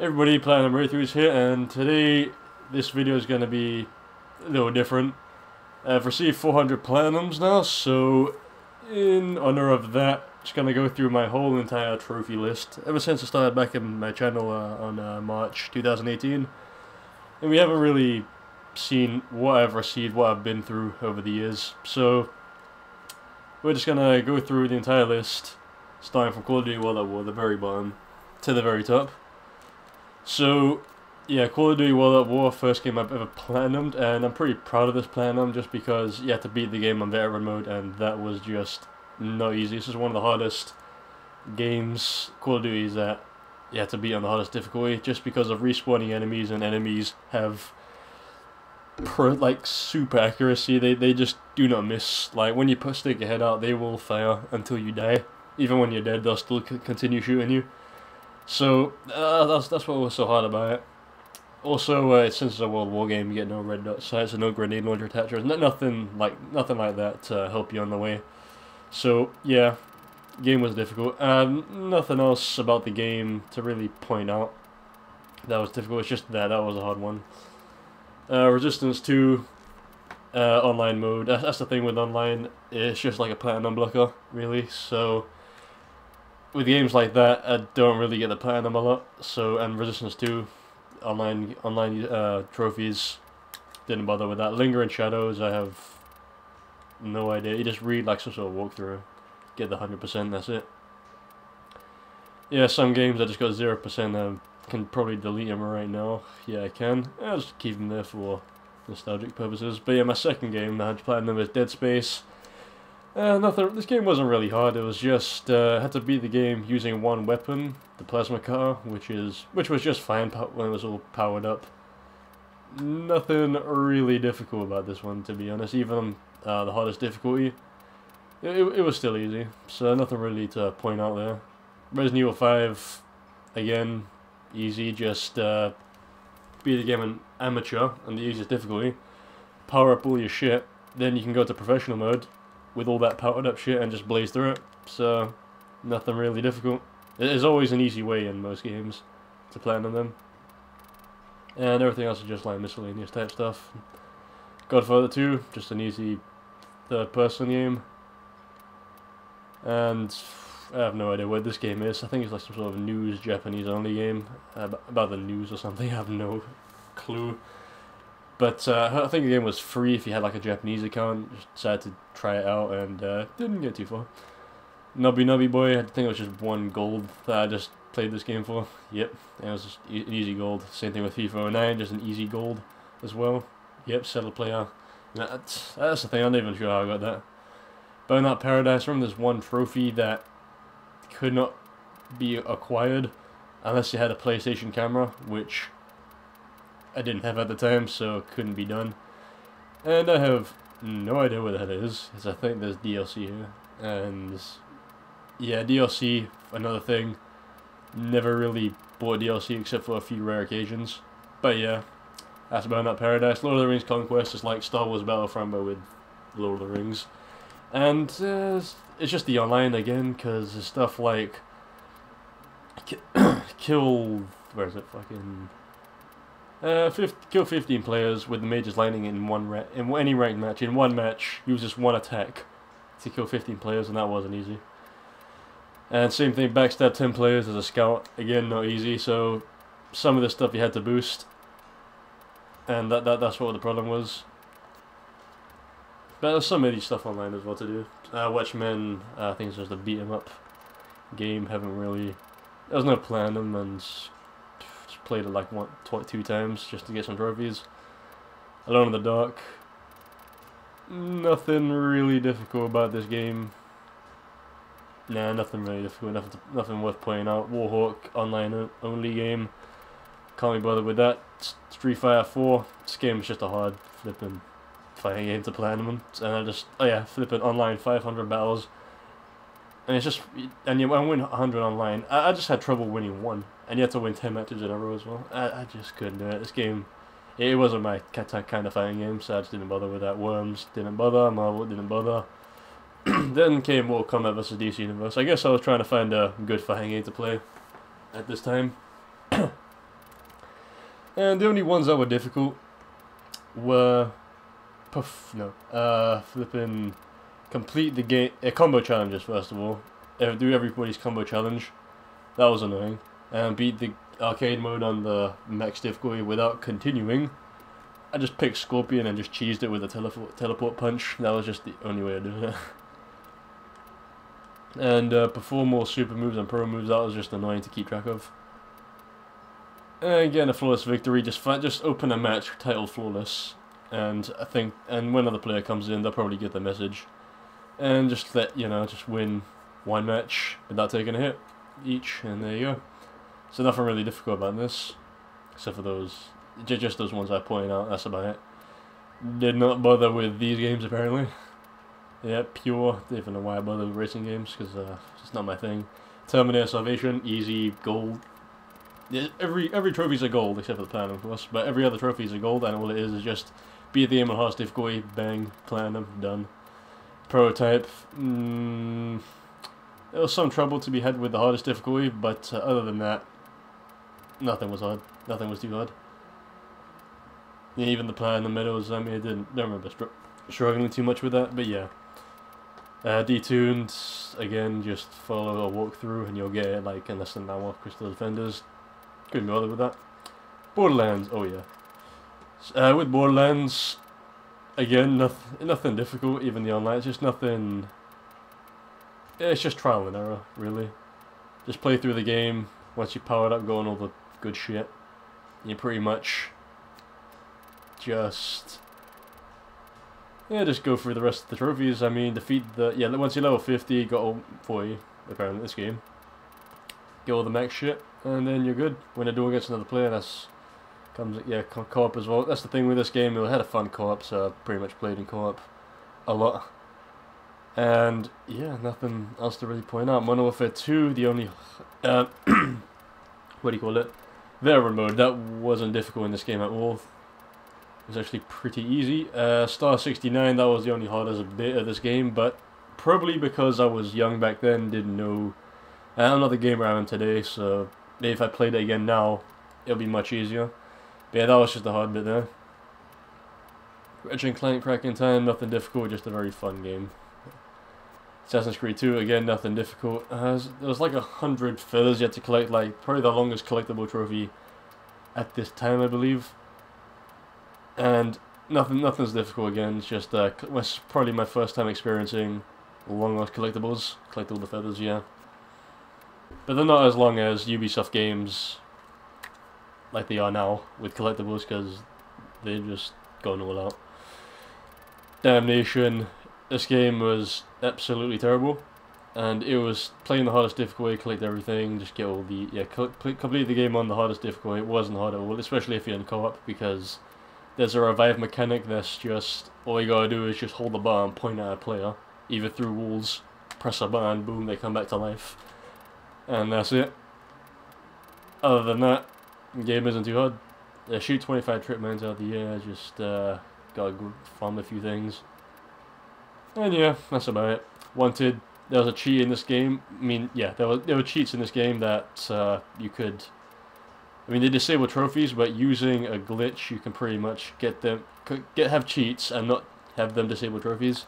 Everybody, Platinum Breakthroughs here, and today this video is going to be a little different. I've received 400 Platinums now, so in honor of that, just going to go through my whole entire trophy list ever since I started back in my channel on March 2018. And we haven't really seen what I've received, what I've been through over the years, so we're just going to go through the entire list, starting from Call of Duty World at War, the very bottom, to the very top. So, yeah, Call of Duty World at War, first game I've ever platinumed, and I'm pretty proud of this platinum just because you had to beat the game on veteran mode, and that was just not easy. This is one of the hardest games, Call of Duty, that you had to beat on the hardest difficulty, just because of respawning enemies, and enemies have like super accuracy. They just do not miss. Like when you stick your head out, they will fire until you die. Even when you're dead, they'll still continue shooting you. So that's what was so hard about it. Also, since it's a World War game, you get no red dot sights and no grenade launcher attachers. Nothing like that to help you on the way. So yeah, game was difficult. Nothing else about the game to really point out that was difficult. It's just that was a hard one. Resistance 2 online mode. That's the thing with online. It's just like a platinum blocker, really. So with games like that, I don't really get the platinum a lot. So, and Resistance 2 online trophies, didn't bother with that. Lingering Shadows, I have no idea. You just read like some sort of walkthrough, get the 100%. That's it. Yeah, some games I just got 0%. I can probably delete them right now. Yeah, I can. I'll just keep them there for nostalgic purposes. But yeah, my second game I had platinum is Dead Space. Nothing. This game wasn't really hard. It was just I had to beat the game using one weapon, the plasma cutter, which was just fine when it was all powered up. Nothing really difficult about this one, to be honest. Even the hardest difficulty, it was still easy. So nothing really to point out there. Resident Evil 5, again, easy. Just beat the game in amateur on the easiest difficulty. Power up all your shit, then you can go to professional mode with all that powered up shit and just blaze through it. So nothing really difficult. There's always an easy way in most games to platinum them. And everything else is just like miscellaneous type stuff. Godfather 2, just an easy third person game. And I have no idea what this game is. I think it's like some sort of news Japanese only game about the news or something. I have no clue. But I think the game was free if you had like a Japanese account. Just decided to try it out and didn't get too far. Nubby Nubby Boy, I think it was just 1 gold that I just played this game for. Yep, and it was just an easy gold. Same thing with FIFA 09, just an easy gold as well. Yep, settled player. That's the thing, I'm not even sure how I got that. Burnout Paradise Room, there's one trophy that could not be acquired unless you had a PlayStation camera, which I didn't have at the time, so it couldn't be done. And I have no idea what that is, because I think there's DLC here. And yeah, DLC, another thing. Never really bought DLC except for a few rare occasions. But yeah, that's Burnout Paradise. Lord of the Rings Conquest is like Star Wars Battlefront, but with Lord of the Rings. And it's just the online again, because there's stuff like kill, where is it, fucking kill 15 players with the mages landing in any ranked match. In one match, use just one attack to kill 15 players, and that wasn't easy. And same thing, backstab 10 players as a scout. Again, not easy. So some of the stuff you had to boost, and that's what the problem was. But there's some of these stuff online as well to do. Watchmen, I think it's just a beat 'em up game. Haven't really. There's no platinum, and just played it like 2 times just to get some trophies. Alone in the Dark. Nothing really difficult about this game. Nah, nothing really difficult. Nothing worth pointing out. Warhawk online only game. Can't be bothered with that. Street Fighter 4. This game is just a hard flipping fighting game to platinum, and I just flipping online 500 battles, and it's just I win 100 online. I just had trouble winning 1, and you had to win 10 matches in a row as well. I just couldn't do it. This game, it wasn't my kind of fighting game, so I just didn't bother with that. Worms didn't bother. Marvel didn't bother. Then came Mortal Kombat vs DC Universe. I guess I was trying to find a good fighting game to play at this time. And the only ones that were difficult were flipping complete the game combo challenges first of all. Do everybody's combo challenge. That was annoying. And beat the arcade mode on the max difficulty without continuing. I just picked Scorpion and just cheesed it with a teleport punch. That was just the only way of doing it. And perform more super moves and pro moves. That was just annoying to keep track of. And again, a flawless victory. Just open a match titled flawless, and I think, and when another player comes in, they'll probably get the message, and just just win one match without taking a hit each, and there you go. So nothing really difficult about this, except for those, just those ones I pointed out. That's about it. Did not bother with these games apparently. Yeah, pure. Don't even know why I bother with racing games, because it's not my thing. Terminator Salvation, easy, gold. Every trophy's a gold, except for the platinum, of course. But every other trophy's a gold, and all it is just beat the game on hardest difficulty, bang, platinum, done. Prototype. There was some trouble to be had with the hardest difficulty, but other than that, nothing was hard. Nothing was too hard. Yeah, even the platinum medals. I mean, don't remember struggling too much with that, but yeah. Detuned, again, just follow a walkthrough and you'll get it like in less than an hour. Crystal Defenders, couldn't be bothered with that. Borderlands, oh yeah. With Borderlands, again, nothing difficult, even the online, it's just nothing, it's just trial and error, really. Just play through the game, once you power it up, go on all the good shit. You pretty much just go through the rest of the trophies. I mean, defeat once you're level 50, you got all 40, apparently, in this game. Get all the max shit, and then you're good. When a duel against another player, co-op as well. That's the thing with this game, it had a fun co-op, so I pretty much played in co-op a lot. And, yeah, nothing else to really point out. Modern Warfare 2, the only, what do you call it? Veteran mode, that wasn't difficult in this game at all. It was actually pretty easy. Star 69, that was the only hardest bit of this game, but probably because I was young back then, didn't know. I'm not the gamer I am today, so maybe if I played it again now, it'll be much easier. But yeah, that was just the hard bit there. Ratchet & Clank Crack in Time, nothing difficult, just a very fun game. Assassin's Creed 2, again, nothing difficult. There was like 100 feathers you had to collect, like probably the longest collectible trophy at this time, I believe. And nothing's difficult again. It's just probably my first time experiencing long-lost collectibles. Collect all the feathers, yeah. But they're not as long as Ubisoft games, like they are now with collectibles, because they've just gone all out. Damnation. This game was absolutely terrible, and it was playing the hardest difficulty, collect everything, just get all the complete the game on the hardest difficulty. It wasn't hard at all, especially if you're in co-op, because there's a revive mechanic that's just, all you gotta do is just hold the button, point at a player, either through walls, press a button, boom, they come back to life. And that's it. Other than that, the game isn't too hard. Shoot 25 trip mines out of the air, just gotta go farm a few things. And yeah, that's about it. Wanted, there was a cheat in this game. I mean, yeah, there were cheats in this game that you could, I mean, they disable trophies, but using a glitch, you can pretty much have cheats and not have them disable trophies,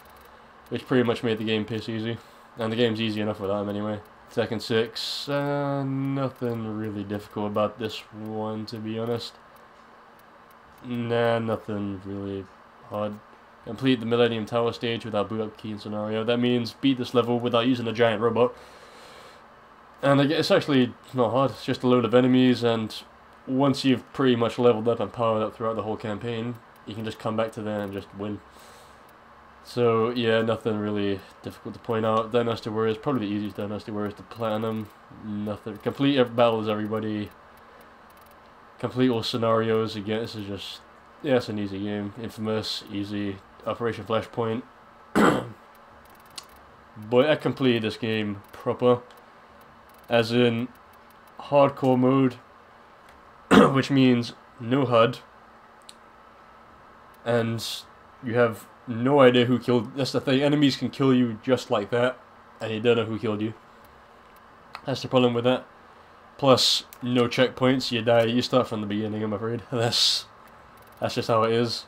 which pretty much made the game piss easy. And the game's easy enough without them anyway. Tekken 6, nothing really difficult about this one, to be honest. Nah, nothing really hard. Complete the Millennium Tower stage without boot up key and scenario. That means beat this level without using a giant robot. And it's actually not hard, it's just a load of enemies, and once you've pretty much leveled up and powered up throughout the whole campaign, you can just come back to there and just win. So yeah, nothing really difficult to point out. Dynasty Warriors, probably the easiest Dynasty Warriors to platinum. Nothing. Complete battles everybody. Complete all scenarios. Again, this is just, yeah, it's an easy game. Infamous, easy. Operation Flashpoint. But I completed this game proper. As in hardcore mode, which means no HUD, and you have no idea who killed. That's the thing. Enemies can kill you just like that, and you don't know who killed you. That's the problem with that. Plus, no checkpoints, you die, you start from the beginning, I'm afraid. That's just how it is.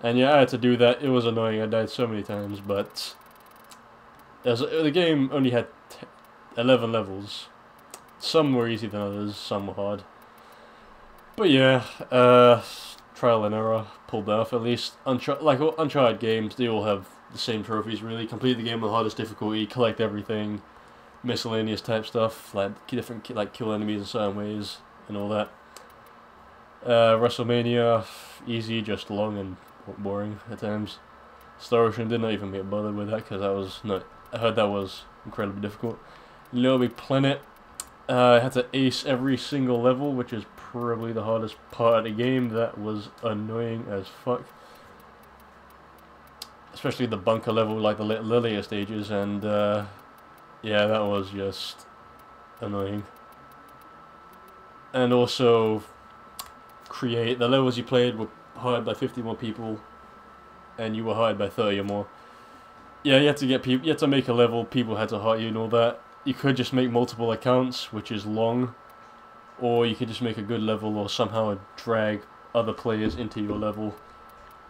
And yeah, I had to do that, it was annoying, I died so many times, but... the game only had 11 levels. Some were easier than others, some were hard. But yeah, trial and error, pulled off at least. Like Uncharted games, they all have the same trophies really. Complete the game on the hardest difficulty, collect everything, miscellaneous type stuff, like different like kill enemies in certain ways and all that. WrestleMania, easy, just long and boring at times. Star Ocean did not even get bothered with that because that was not. I heard that was incredibly difficult. Little Big Planet, I had to ace every single level, which is probably the hardest part of the game. That was annoying as fuck. Especially the bunker level, like the later stages, and yeah, that was just annoying. And also, the levels you played were hired by 50 more people, and you were hired by 30 or more. Yeah, you had to get people. You had to make a level. People had to hire you and all that. You could just make multiple accounts, which is long, or you could just make a good level, or somehow drag other players into your level.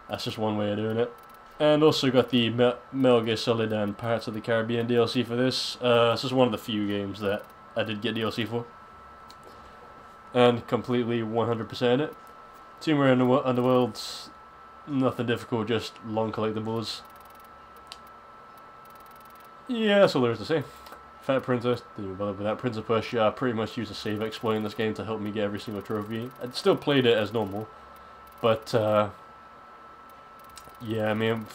That's just one way of doing it. And also got the Metal Gear Solid and Pirates of the Caribbean DLC for this. This is one of the few games that I did get DLC for. And completely 100% it. Tomb Raider Underworld, nothing difficult, just long collectibles. Yeah, that's all there is to say. Fat Printer, didn't bother with that. Prince of Persia, I pretty much used a save exploit in this game to help me get every single trophy. I still played it as normal, but yeah, I mean,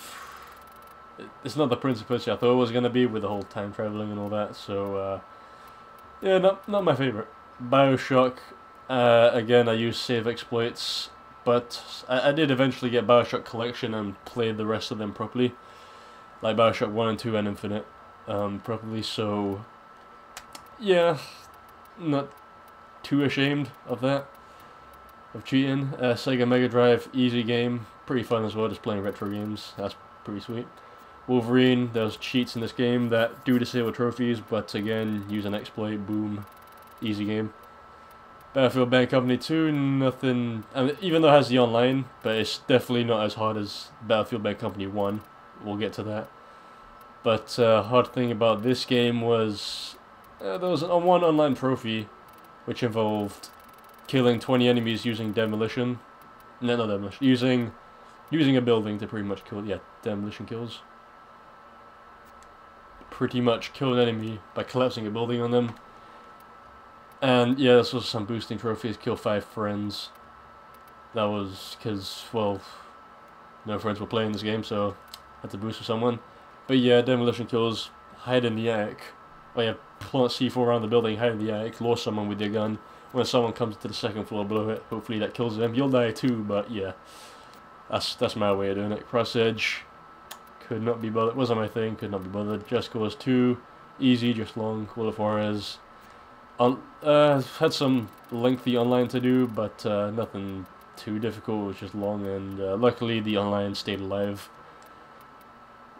it's not the Prince of Persia I thought it was gonna be with the whole time traveling and all that. So yeah, not my favorite. BioShock, again, I used save exploits, but I did eventually get BioShock Collection and played the rest of them properly, like BioShock 1 and 2 and Infinite. Properly, so yeah, not too ashamed of that, of cheating. Sega Mega Drive, easy game, pretty fun as well, just playing retro games, that's pretty sweet. Wolverine, there's cheats in this game that do disable trophies, but again, use an exploit, boom, easy game. Battlefield Bad Company 2, nothing, I mean, even though it has the online, but it's definitely not as hard as Battlefield Bad Company 1, we'll get to that. But hard thing about this game was there was one online trophy which involved killing 20 enemies using demolition. No, not demolition. Using a building to pretty much kill. Yeah, demolition kills. Pretty much kill an enemy by collapsing a building on them. And yeah, this was some boosting trophies. Kill 5 friends. That was because, well, no friends were playing this game, so I had to boost with someone. But yeah, demolition kills, hide in the attic. Oh yeah, plant C4 around the building, hide in the attic, lure someone with your gun. When someone comes to the second floor, blow it. Hopefully that kills them. You'll die too, but yeah. That's my way of doing it. Cross Edge, could not be bothered. Wasn't my thing, could not be bothered. Just Cause 2, easy, just long. Call of Juarez. Had some lengthy online to do, but nothing too difficult. It was just long, and luckily the online stayed alive.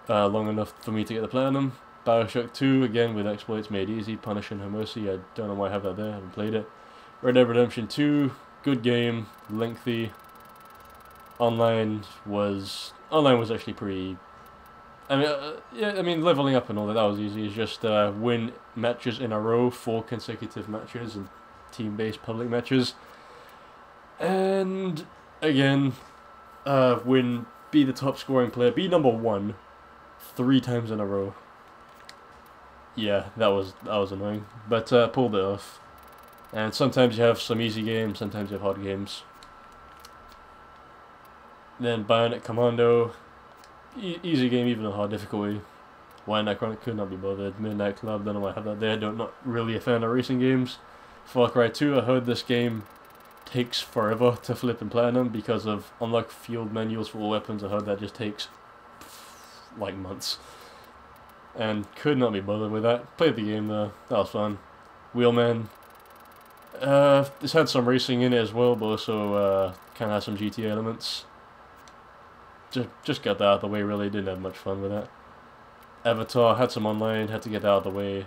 Long enough for me to get the platinum. BioShock 2, again with exploits made easy, Punish and No Mercy, I don't know why I have that there, I haven't played it. Red Dead Redemption 2, good game, lengthy. Online was actually pretty, I mean, yeah, I mean leveling up and all that was easy, it's just win matches in a row, 4 consecutive matches, and team-based public matches. And again, be the top scoring player, be number 1. 3 times in a row. Yeah, that was annoying, but pulled it off. And sometimes you have some easy games, sometimes you have hard games. Then Bionic Commando, easy game even on hard difficulty. Wildnight Chronic, could not be bothered. Midnight Club, don't know why I have that there. Not really a fan of racing games. Far Cry 2, I heard this game takes forever to flip and platinum because of unlock field manuals for all weapons. I heard that just takes like months, and could not be bothered with that. Played the game though, that was fun. Wheelman, this had some racing in it as well, but also kind of had some GTA elements. Just got that out of the way, really, didn't have much fun with that. Avatar, had some online, had to get that out of the way.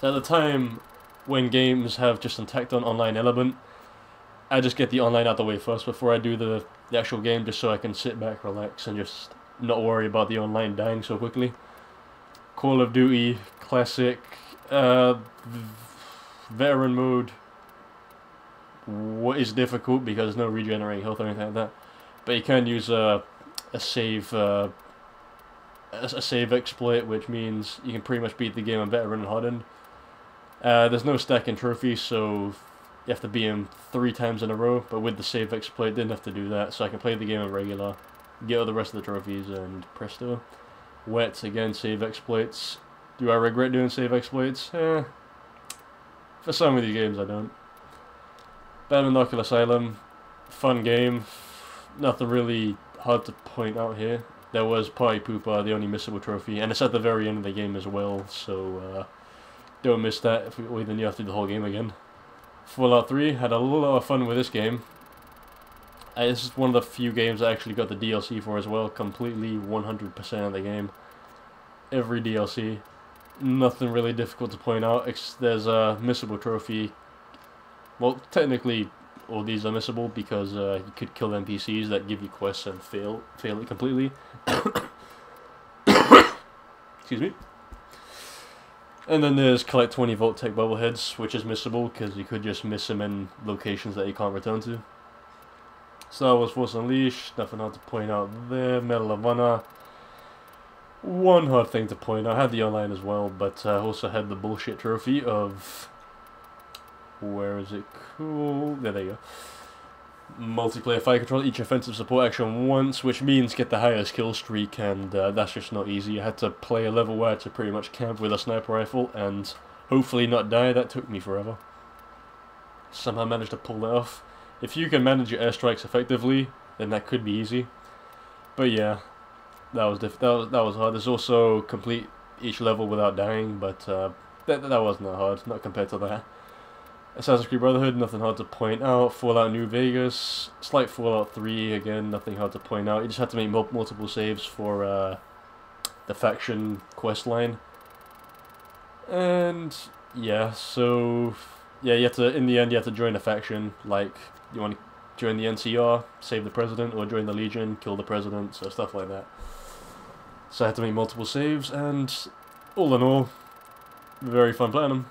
At the time, when games have just an tacked on online element, I just get the online out the way first before I do the actual game, just so I can sit back, relax, and just not worry about the online dying so quickly. Call of Duty Classic, Veteran mode. What is difficult because there's no regenerating health or anything like that, but you can use a save exploit, which means you can pretty much beat the game on Veteran and Hardened. There's no stacking trophies, so you have to beat him 3 times in a row, but with the save exploit, didn't have to do that, so I can play the game on regular, get all the rest of the trophies, and presto. Wet, again, save exploits. Do I regret doing save exploits? For some of these games I don't. Batman Arkham Asylum, fun game, nothing really hard to point out here. There was Party Pooper, the only missable trophy, and it's at the very end of the game as well, so don't miss that, or then you have to do the whole game again. Fallout 3, had a lot of fun with this game. This is one of the few games I actually got the DLC for as well, completely 100% of the game. Every DLC. Nothing really difficult to point out. There's a missable trophy. Well, technically all these are missable because you could kill NPCs that give you quests and fail it completely. Excuse me. And then there's collect 20 Vault-Tec Bubbleheads, which is missable because you could just miss them in locations that you can't return to. Star Wars Force Unleashed, nothing hard to point out there. Medal of Honor. One hard thing to point out, I had the online as well, but I also had the bullshit trophy of... Where is it? Cool. There you go. Multiplayer fire control, each offensive support action once, which means get the highest kill streak, and that's just not easy. I had to play a level where I had to pretty much camp with a sniper rifle and hopefully not die. That took me forever. Somehow managed to pull that off. If you can manage your airstrikes effectively, then that could be easy. But yeah, that was hard. There's also complete each level without dying, but that wasn't that hard, not compared to that. Assassin's Creed Brotherhood, nothing hard to point out. Fallout New Vegas, slight Fallout 3, again, nothing hard to point out. You just have to make multiple saves for the faction quest line. And yeah, so yeah, you have to, in the end, you have to join a faction. Like, you want to join the NCR, save the president, or join the Legion, kill the president, so stuff like that. So I had to make multiple saves, and all in all, very fun playing them.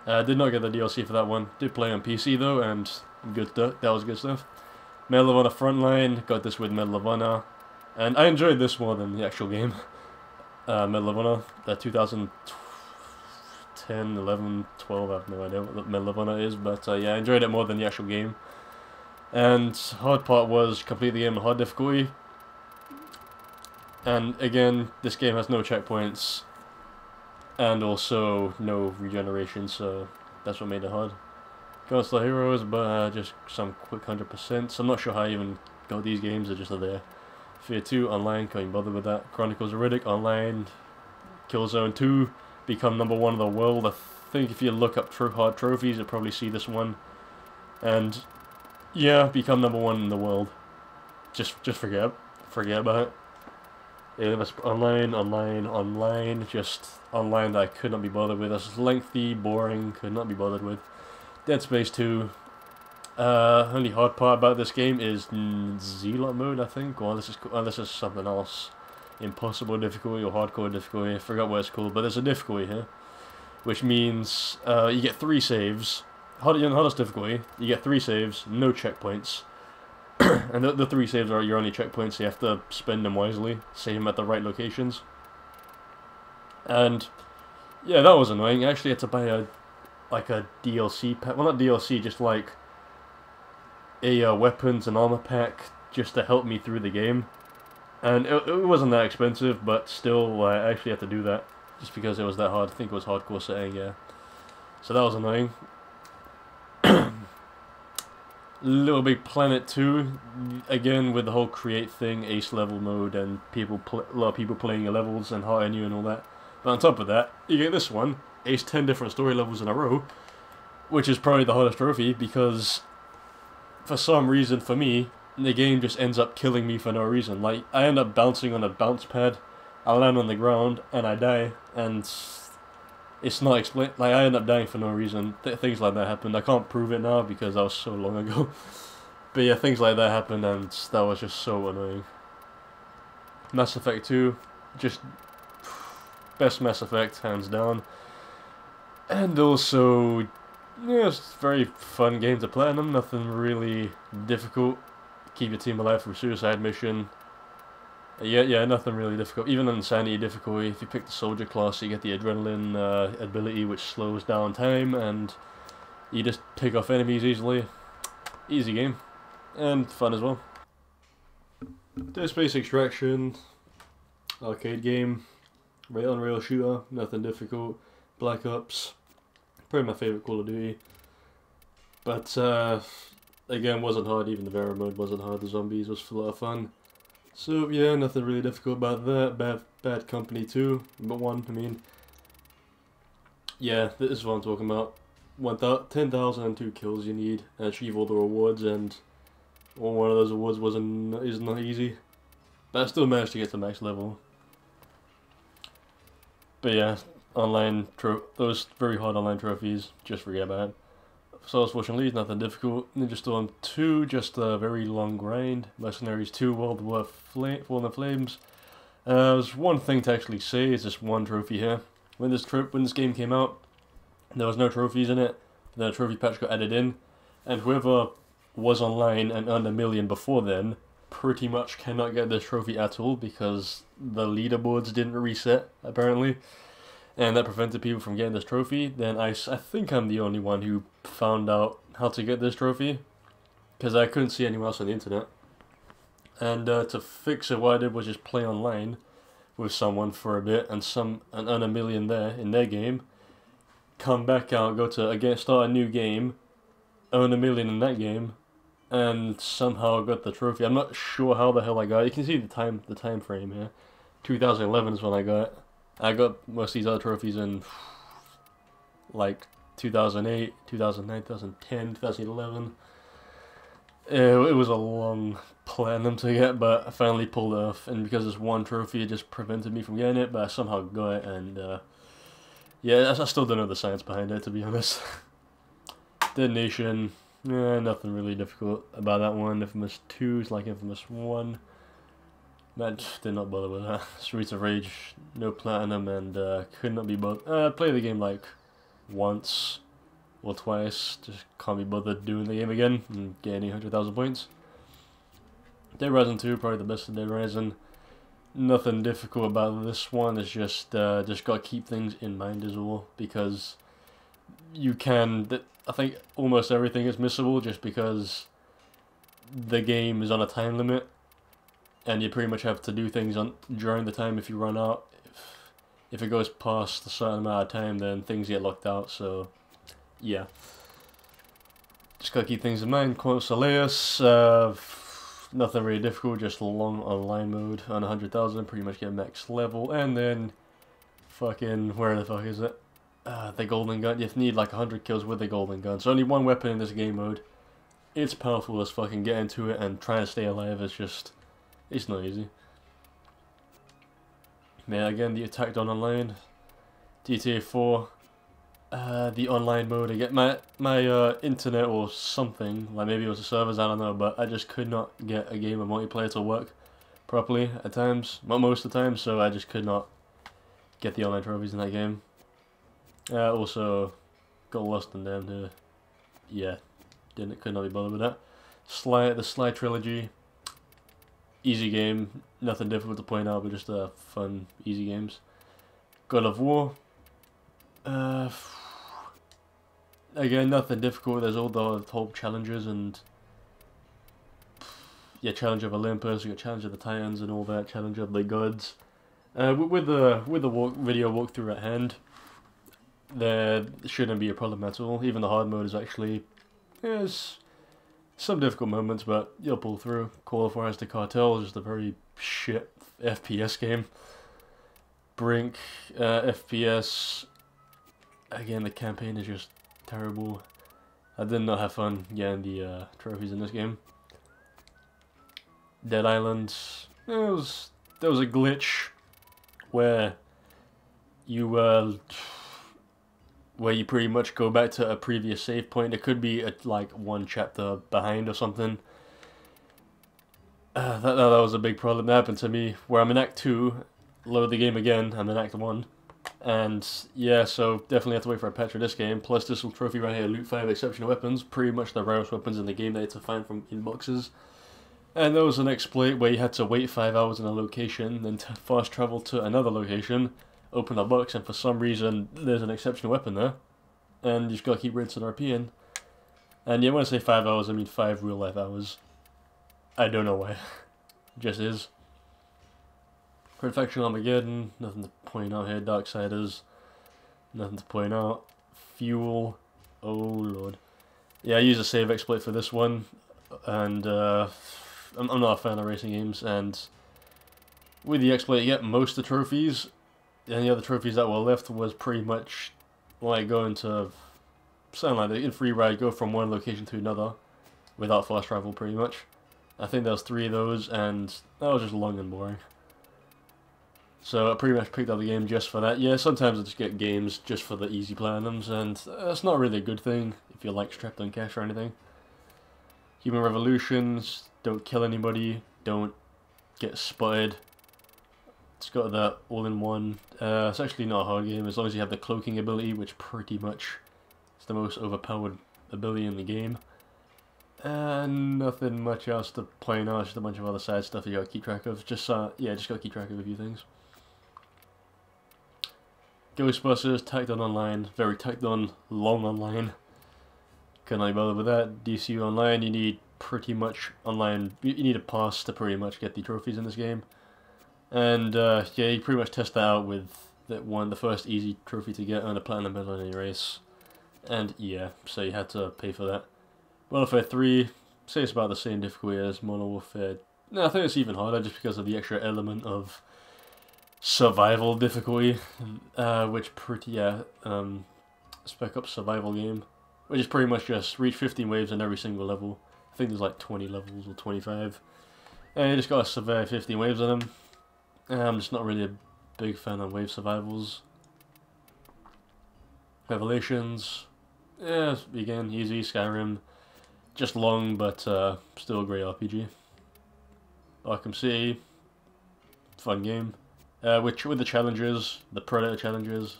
Did not get the DLC for that one. Did play on PC though, and good stuff. That was good stuff. Medal of Honor Frontline, got this with Medal of Honor, and I enjoyed this more than the actual game. Medal of Honor, 2010, 11, 12, I have no idea what Medal of Honor is, but yeah, I enjoyed it more than the actual game. And hard part was complete the game on hard difficulty. And again, this game has no checkpoints. And also no regeneration, so that's what made it hard. Gunstar Heroes, but just some quick 100%. So I'm not sure how I even got these games, they're just there. Fear 2 online, can't even bother with that. Chronicles of Riddick online. Killzone 2, become #1 in the world. I think if you look up hard trophies, you'll probably see this one. And yeah, become #1 in the world. Just forget about it. Alienist online, just online that I could not be bothered with. That's lengthy, boring, could not be bothered with. Dead Space 2. Only hard part about this game is Zealot mode, I think, or unless it's something else. Impossible difficulty or hardcore difficulty, I forgot what it's called, but there's a difficulty here. Which means you get 3 saves. Hardest difficulty, you get 3 saves, no checkpoints. And the 3 saves are your only checkpoints, so you have to spend them wisely, save them at the right locations. And yeah, that was annoying. I actually had to buy a DLC pack, well not DLC, just like a weapons and armor pack just to help me through the game. And it wasn't that expensive, but still I actually had to do that just because it was that hard. I think it was hardcore setting, yeah. So that was annoying. Little Big Planet 2, again with the whole create thing, ace level mode, and a lot of people playing your levels and hiring you and all that. But on top of that, you get this one, ace 10 different story levels in a row, which is probably the hardest trophy because for some reason for me, the game just ends up killing me for no reason. Like, I end up bouncing on a bounce pad, I land on the ground, and I die, and it's not explained. Like, I end up dying for no reason. Things like that happened. I can't prove it now because that was so long ago. But yeah, things like that happened, and that was just so annoying. Mass Effect 2, just best Mass Effect, hands down. And also, yeah, it's a very fun game to platinum, nothing really difficult. Keep your team alive through suicide mission. Yeah, nothing really difficult. Even on Insanity difficulty, if you pick the soldier class, you get the adrenaline ability, which slows down time, and you just pick off enemies easily. Easy game. And fun as well. Dead Space Extraction, arcade game, rail-on-rail shooter, nothing difficult. Black Ops, probably my favourite Call of Duty. But again, wasn't hard. Even the Vera mode wasn't hard. The zombies was a lot of fun. So yeah, nothing really difficult about that. Bad Company 2, but 1, I mean. Yeah, this is what I'm talking about. 10,002 kills you need and achieve all the rewards, and one of those awards is not easy. But I still managed to get to max level. But yeah, those very hard online trophies, just forget about it. Source Fortune Leads, nothing difficult. Ninja Storm 2, just a very long grind. Mercenaries 2, World War Fallen Flames. There's one thing to actually say, is just one trophy here. When this game came out, there was no trophies in it. The trophy patch got added in, and whoever was online and earned 1 million before then pretty much cannot get this trophy at all because the leaderboards didn't reset, apparently. And that prevented people from getting this trophy. Then I think I'm the only one who found out how to get this trophy, because I couldn't see anyone else on the internet. And to fix it, what I did was just play online with someone for a bit and earn 1 million there in their game. Come back out, start a new game, earn 1 million in that game, and somehow got the trophy. I'm not sure how the hell I got it. You can see the time frame here. 2011 is when I got it. I got most of these other trophies in like 2008, 2009, 2010, 2011. It was a long platinum to get, but I finally pulled it off. And because this one trophy, it just prevented me from getting it, but I somehow got it. And yeah, I still don't know the science behind it, to be honest. Detonation, nothing really difficult about that one. Infamous 2 is like Infamous 1. That did not bother with that. Streets of Rage, no platinum, and could not be bothered. Play the game like once or twice, just can't be bothered doing the game again and getting 100,000 points. Dead Rising 2, probably the best of Dead Rising. Nothing difficult about this one, it's just gotta keep things in mind as well, because you can, I think almost everything is missable just because the game is on a time limit. And you pretty much have to do things during the time if you run out. If it goes past a certain amount of time, then things get locked out, so yeah. Just gotta keep things in mind. Quantum Solace, nothing really difficult, just long online mode on 100,000, pretty much get max level, and then fucking, where the fuck is it? The Golden Gun. You need like 100 kills with the Golden Gun. So only one weapon in this game mode. It's powerful as fucking. Get into it and trying to stay alive is just... it's not easy. Yeah, again, the Attack Done Online, GTA 4, the online mode. I get my internet or something, like maybe it was the servers, I don't know, but I just could not get a game of multiplayer to work properly at times, not most of the time, so I just could not get the online trophies in that game. Also, got lost and damned here. Yeah, could not be bothered with that. The Sly Trilogy. Easy game, nothing difficult to point out, but just fun, easy games. God of War. Again, nothing difficult. There's all the whole challenges and yeah, Challenge of Olympus. You got Challenge of the Titans and all that. Challenge of the Gods. With the video walkthrough at hand, there shouldn't be a problem at all. Even the hard mode is actually some difficult moments, but you'll pull through. Call of Juarez the Cartel is just a very shit FPS game. Brink, FPS. Again, the campaign is just terrible. I did not have fun getting the trophies in this game. Dead Island. There was a glitch where you where you pretty much go back to a previous save point. It could be like one chapter behind or something. That was a big problem that happened to me, where I'm in Act 2, load the game again, I'm in Act 1. And yeah, so definitely have to wait for a patch for this game. Plus this little trophy right here, Loot 5 Exceptional Weapons, pretty much the rarest weapons in the game that you had to find from in boxes. And there was an exploit where you had to wait 5 hours in a location, then fast travel to another location, open a box, and for some reason there's an exceptional weapon there. And you just gotta keep rinsing and RPing. And yeah, when I say 5 hours, I mean 5 real life hours. I don't know why. It just is. Perfection Armageddon, nothing to point out here. Darksiders, nothing to point out. Fuel, oh lord. Yeah, I use a save exploit for this one, and I'm not a fan of racing games, and with the exploit you get most of the trophies, and the other trophies that were left was pretty much like going to, something like that, in free ride, go from one location to another, without fast travel pretty much. I think there was 3 of those, and that was just long and boring. So I pretty much picked up the game just for that. Yeah, sometimes I just get games just for the easy platinums, and that's not really a good thing if you're like strapped on cash or anything. Human Revolutions, don't kill anybody, don't get spotted. It's got that all-in-one. It's actually not a hard game as long as you have the cloaking ability, which pretty much is the most overpowered ability in the game. And nothing much else to point out, just a bunch of other side stuff you gotta keep track of. Just yeah, just gotta keep track of a few things. Ghostbusters, tacked on online, very tacked on, long online. Couldn't really bother with that. DCU Online, you need pretty much online, you need a pass to pretty much get the trophies in this game. And yeah, you pretty much test that out with that one, the first easy trophy to get, and a platinum medal in any race. And yeah, so you had to pay for that. Modern Warfare 3, say it's about the same difficulty as Modern Warfare. No, I think it's even harder just because of the extra element of survival difficulty, which pretty, yeah, Spec Ops survival game, which is pretty much just reach 15 waves in every single level. I think there's like 20 levels or 25. And you just gotta survive 15 waves of them. I'm just not really a big fan of wave survivals. Revelations, yeah, again, easy. Skyrim, just long, but still a great RPG. Arkham City, fun game. Which with the challenges, the Predator challenges,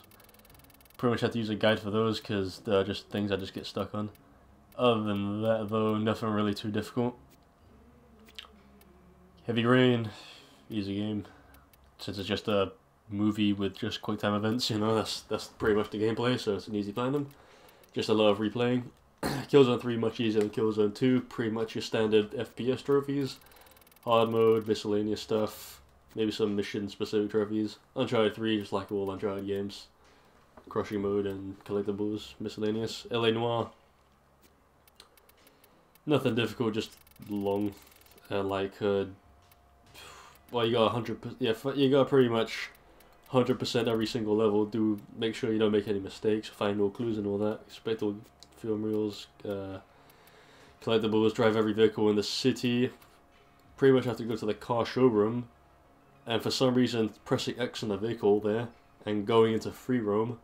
pretty much have to use a guide for those because they're just things I just get stuck on. Other than that, though, nothing really too difficult. Heavy Rain, easy game. Since it's just a movie with just quick time events, you know, that's pretty much the gameplay, so it's an easy platinum. Just a lot of replaying. Killzone 3 much easier than Killzone 2, pretty much your standard FPS trophies. Hard mode, miscellaneous stuff, maybe some mission specific trophies. Uncharted 3, just like all Uncharted games. Crushing mode and collectibles, miscellaneous. LA Noire, nothing difficult, just long. Well, you got 100%, yeah, you got pretty much 100% every single level. Do make sure you don't make any mistakes, find no clues and all that. Expect all film reels, collectibles, drive every vehicle in the city. Pretty much have to go to the car showroom, and for some reason pressing X on the vehicle there and going into free roam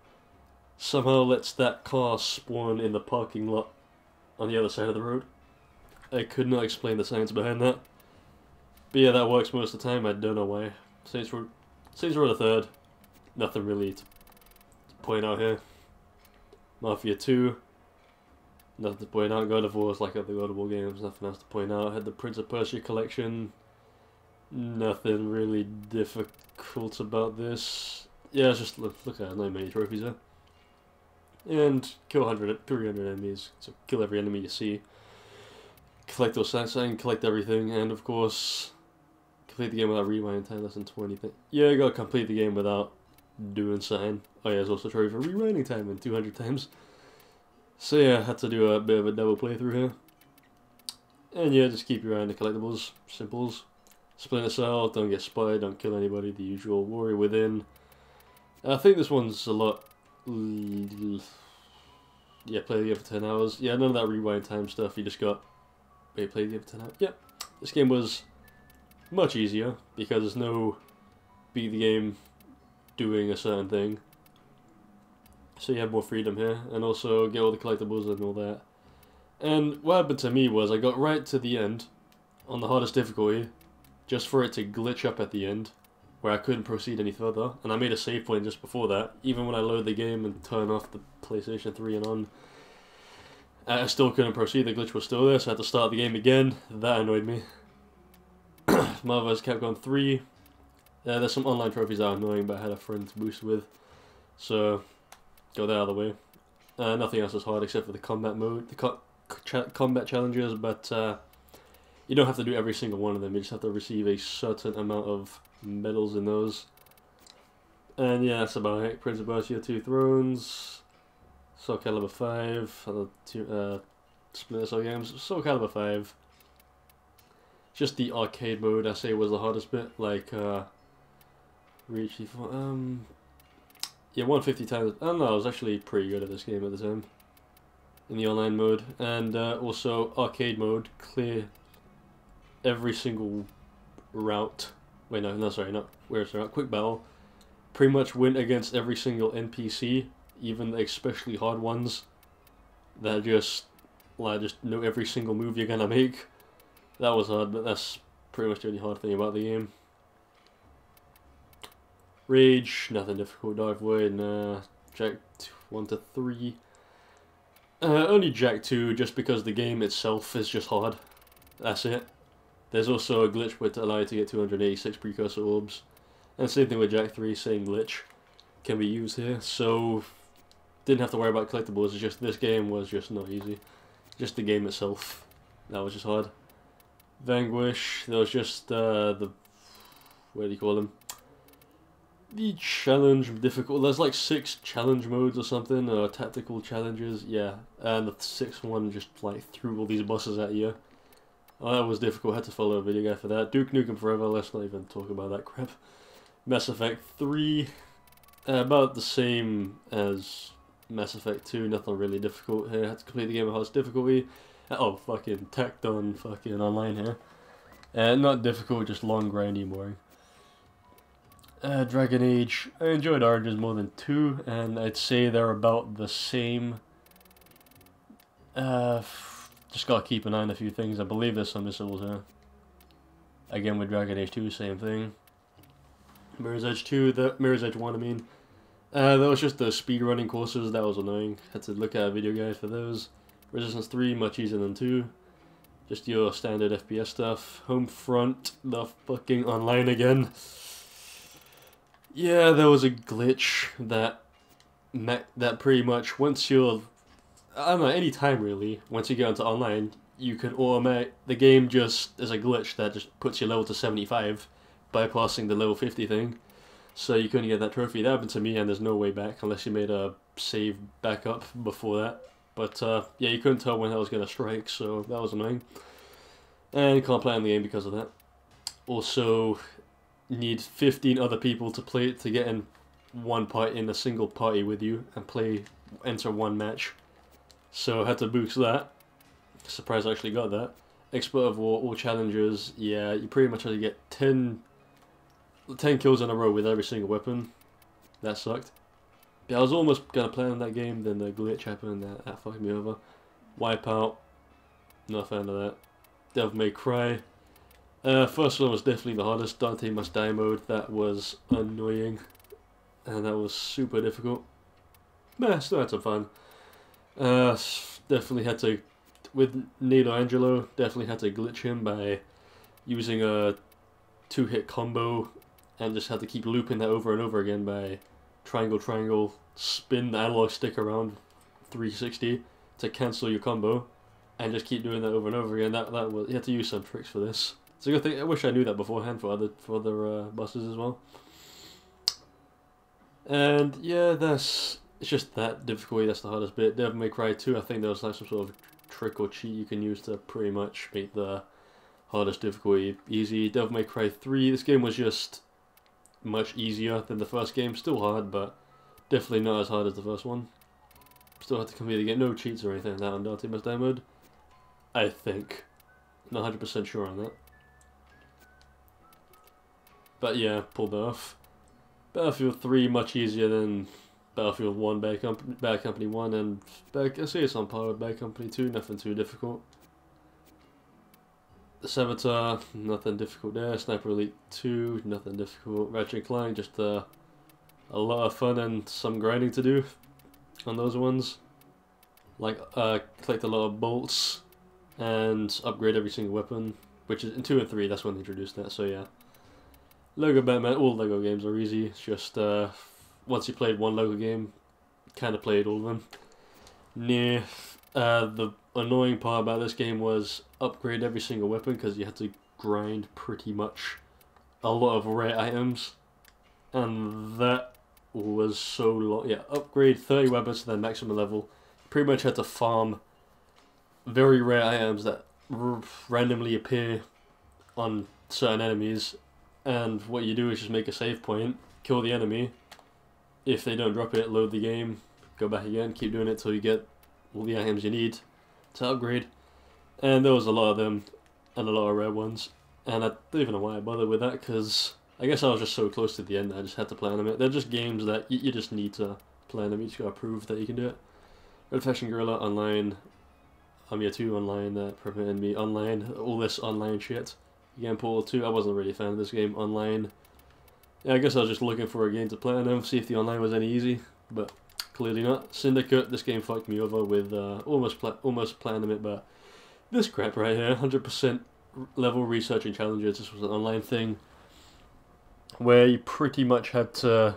somehow lets that car spawn in the parking lot on the other side of the road. I could not explain the science behind that. But yeah, that works most of the time, I don't know why. Saints Row the Third, nothing really to point out here. Mafia 2, nothing to point out. God of War is like other God of War games, nothing else to point out. I had the Prince of Persia collection, nothing really difficult about this. Yeah, it's just look at it, not many trophies there. And kill 300 enemies, so kill every enemy you see. Collect those stats and collect everything, and of course complete the game without rewinding time, less than 20 things. Yeah, you gotta complete the game without doing something. Oh yeah, there's also a trophy for rewinding time in 200 times. So yeah, I had to do a bit of a double playthrough here. And yeah, just keep your eye on the collectibles, simples. Splinter Cell, don't get spotted, don't kill anybody, the usual. Warrior Within. I think this one's a lot... Yeah, play the game for 10 hours. Yeah, none of that rewind time stuff, you just got... Wait, play the game for 10 hours? Yeah, this game was much easier, because there's no beat the game doing a certain thing. so you have more freedom here, and also get all the collectibles and all that. And what happened to me was I got right to the end on the hardest difficulty, just for it to glitch up at the end, where I couldn't proceed any further, and I made a save point just before that. Even when I load the game and turn off the PlayStation 3 and on, I still couldn't proceed, the glitch was still there, so I had to start the game again. That annoyed me. Marvel vs. Capcom 3. There's some online trophies that are annoying, but I had a friend to boost with, so got that out of the way. Nothing else is hard except for the combat mode, the combat challenges, but you don't have to do every single one of them, you just have to receive a certain amount of medals in those. And yeah, that's about it. Prince of Persia 2 Thrones, Soul Calibur 5, other two, Splinter Cell games. Soul Calibur 5, just the arcade mode I say was the hardest bit, like Reach, yeah, 150 times, I don't know, I was actually pretty good at this game at the time, in the online mode, and also arcade mode, clear every single route, wait no, sorry, not where's the route, quick battle, pretty much win against every single NPC, even the especially hard ones, that just know every single move you're gonna make. That was hard, but that's pretty much the only hard thing about the game. Rage, nothing difficult. Dark Void, nah. Jack 1 to 3. Only Jack 2, just because the game itself is just hard. That's it. There's also a glitch which allows you to get 286 precursor orbs. And same thing with Jack 3, same glitch can be used here. So, didn't have to worry about collectibles, it's just this game was just not easy. Just the game itself, that was just hard. Vanquish, there was just the, what do you call them? The challenge difficult, there's like 6 challenge modes or something, or tactical challenges, yeah. And the 6th one just like threw all these bosses at you. Oh, that was difficult, I had to follow a video guide for that. Duke Nukem Forever, let's not even talk about that crap. Mass Effect 3, about the same as Mass Effect 2, nothing really difficult here. I had to complete the game at hardest difficulty. Oh, fucking tacked on fucking online here. Not difficult, just long, grindy, boring. Dragon Age, I enjoyed Origins more than 2, and I'd say they're about the same. Just gotta keep an eye on a few things. I believe there's some missiles here. Again with Dragon Age 2, same thing. Mirror's Edge 2, Mirror's Edge 1 I mean. That was just the speedrunning courses, that was annoying. Had to look at a video guide for those. Resistance 3, much easier than 2. Just your standard FPS stuff. Homefront, the fucking online again. Yeah, there was a glitch that pretty much once you're, I don't know, any time really, once you get onto online, you can the game just, there's a glitch that just puts your level to 75, bypassing the level 50 thing. So you couldn't get that trophy. That happened to me and there's no way back unless you made a save backup before that. But yeah, you couldn't tell when that was going to strike, so that was annoying. And you can't play on the game because of that. Also, need 15 other people to play it to get in in a single party with you and enter one match. So I had to boost that. Surprised I actually got that. Expert of War, all challengers, yeah, you pretty much had to get 10 kills in a row with every single weapon. That sucked. Yeah, I was almost gonna play on that game, then the glitch happened and that fucked me over. Wipeout, not a fan of that. Devil May Cry. First one was definitely the hardest, Dante Must Die mode, that was annoying. And that was super difficult. But still had some fun. Definitely had to, with Nado Angelo, definitely had to glitch him by using a 2-hit combo and just had to keep looping that over and over again by triangle, spin the analog stick around 360 to cancel your combo and just keep doing that over and over again. That was, you had to use some tricks for this. It's a good thing. I wish I knew that beforehand for other bosses as well. And yeah, it's just that difficulty, that's the hardest bit. Devil May Cry 2, I think there was like some sort of trick or cheat you can use to pretty much make the hardest difficulty easy. Devil May Cry 3, this game was just much easier than the first game. Still hard, but definitely not as hard as the first one. Still had to complete the game, no cheats or anything like that on Dante Must Die mode. I think. Not 100% sure on that. But yeah, pulled that off. Battlefield 3, much easier than Battlefield 1, Bad Company 1, and I say it's on par with Bad Company 2, nothing too difficult. The Saboteur, nothing difficult there. Sniper Elite 2, nothing difficult. Ratchet & Clank, just a lot of fun and some grinding to do on those ones. Like, collect a lot of bolts and upgrade every single weapon, which is in 2 and 3, that's when they introduced that, so yeah. Lego Batman, all Lego games are easy, it's just, once you played one Lego game, kind of played all of them. Near, the annoying part about this game was upgrade every single weapon, because you had to grind pretty much a lot of rare items, and that was so long. Yeah, upgrade 30 weapons to their maximum level. Pretty much had to farm very rare items that randomly appear on certain enemies, and what you do is just make a save point, kill the enemy. If they don't drop it, load the game, go back again, keep doing it till you get all the items you need to upgrade. And there was a lot of them, and a lot of rare ones, and I don't even know why I bothered with that, because I guess I was just so close to the end that I just had to plan them. They're just games that you just need to plan them, you just gotta prove that you can do it. Red Faction Guerrilla online, Amiya 2 online, that prevented me online, all this online shit. Again, Portal 2, I wasn't really a fan of this game online. Yeah, I guess I was just looking for a game to play on them, see if the online was any easy, but clearly not. Syndicate, this game fucked me over with almost platinum it, but this crap right here, 100% level research and challenges. This was an online thing where you pretty much had to,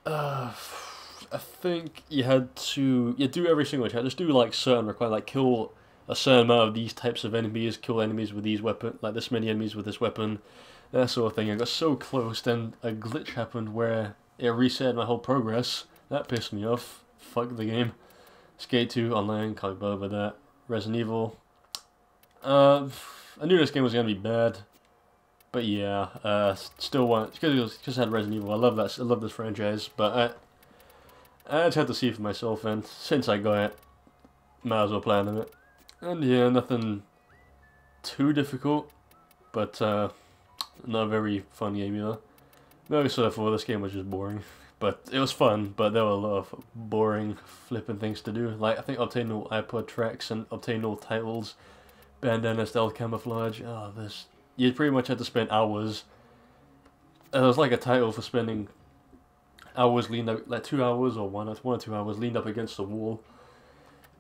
I think you had to, do every single challenge, just do like certain requirements, like kill a certain amount of these types of enemies, kill enemies with these weapons, like this many enemies with this weapon, that sort of thing. I got so close, then a glitch happened where it reset my whole progress. That pissed me off. Fuck the game. Skate 2 online, can't bother with that. Resident Evil. I knew this game was gonna be bad, but yeah, still want, because it just had Resident Evil. I love that. I love this franchise, but I just had to see it for myself, and since I got it, might as well plan on it. And yeah, nothing too difficult, but not a very fun game either. Maybe so therefore this game was just boring. But it was fun, but there were a lot of boring flipping things to do. Like, I think obtain all iPod tracks and obtain all titles, bandana stealth camouflage. Oh, this, you pretty much had to spend hours. There was like a title for spending hours leaned up, like 2 hours or 1 or 2 hours leaned up against the wall.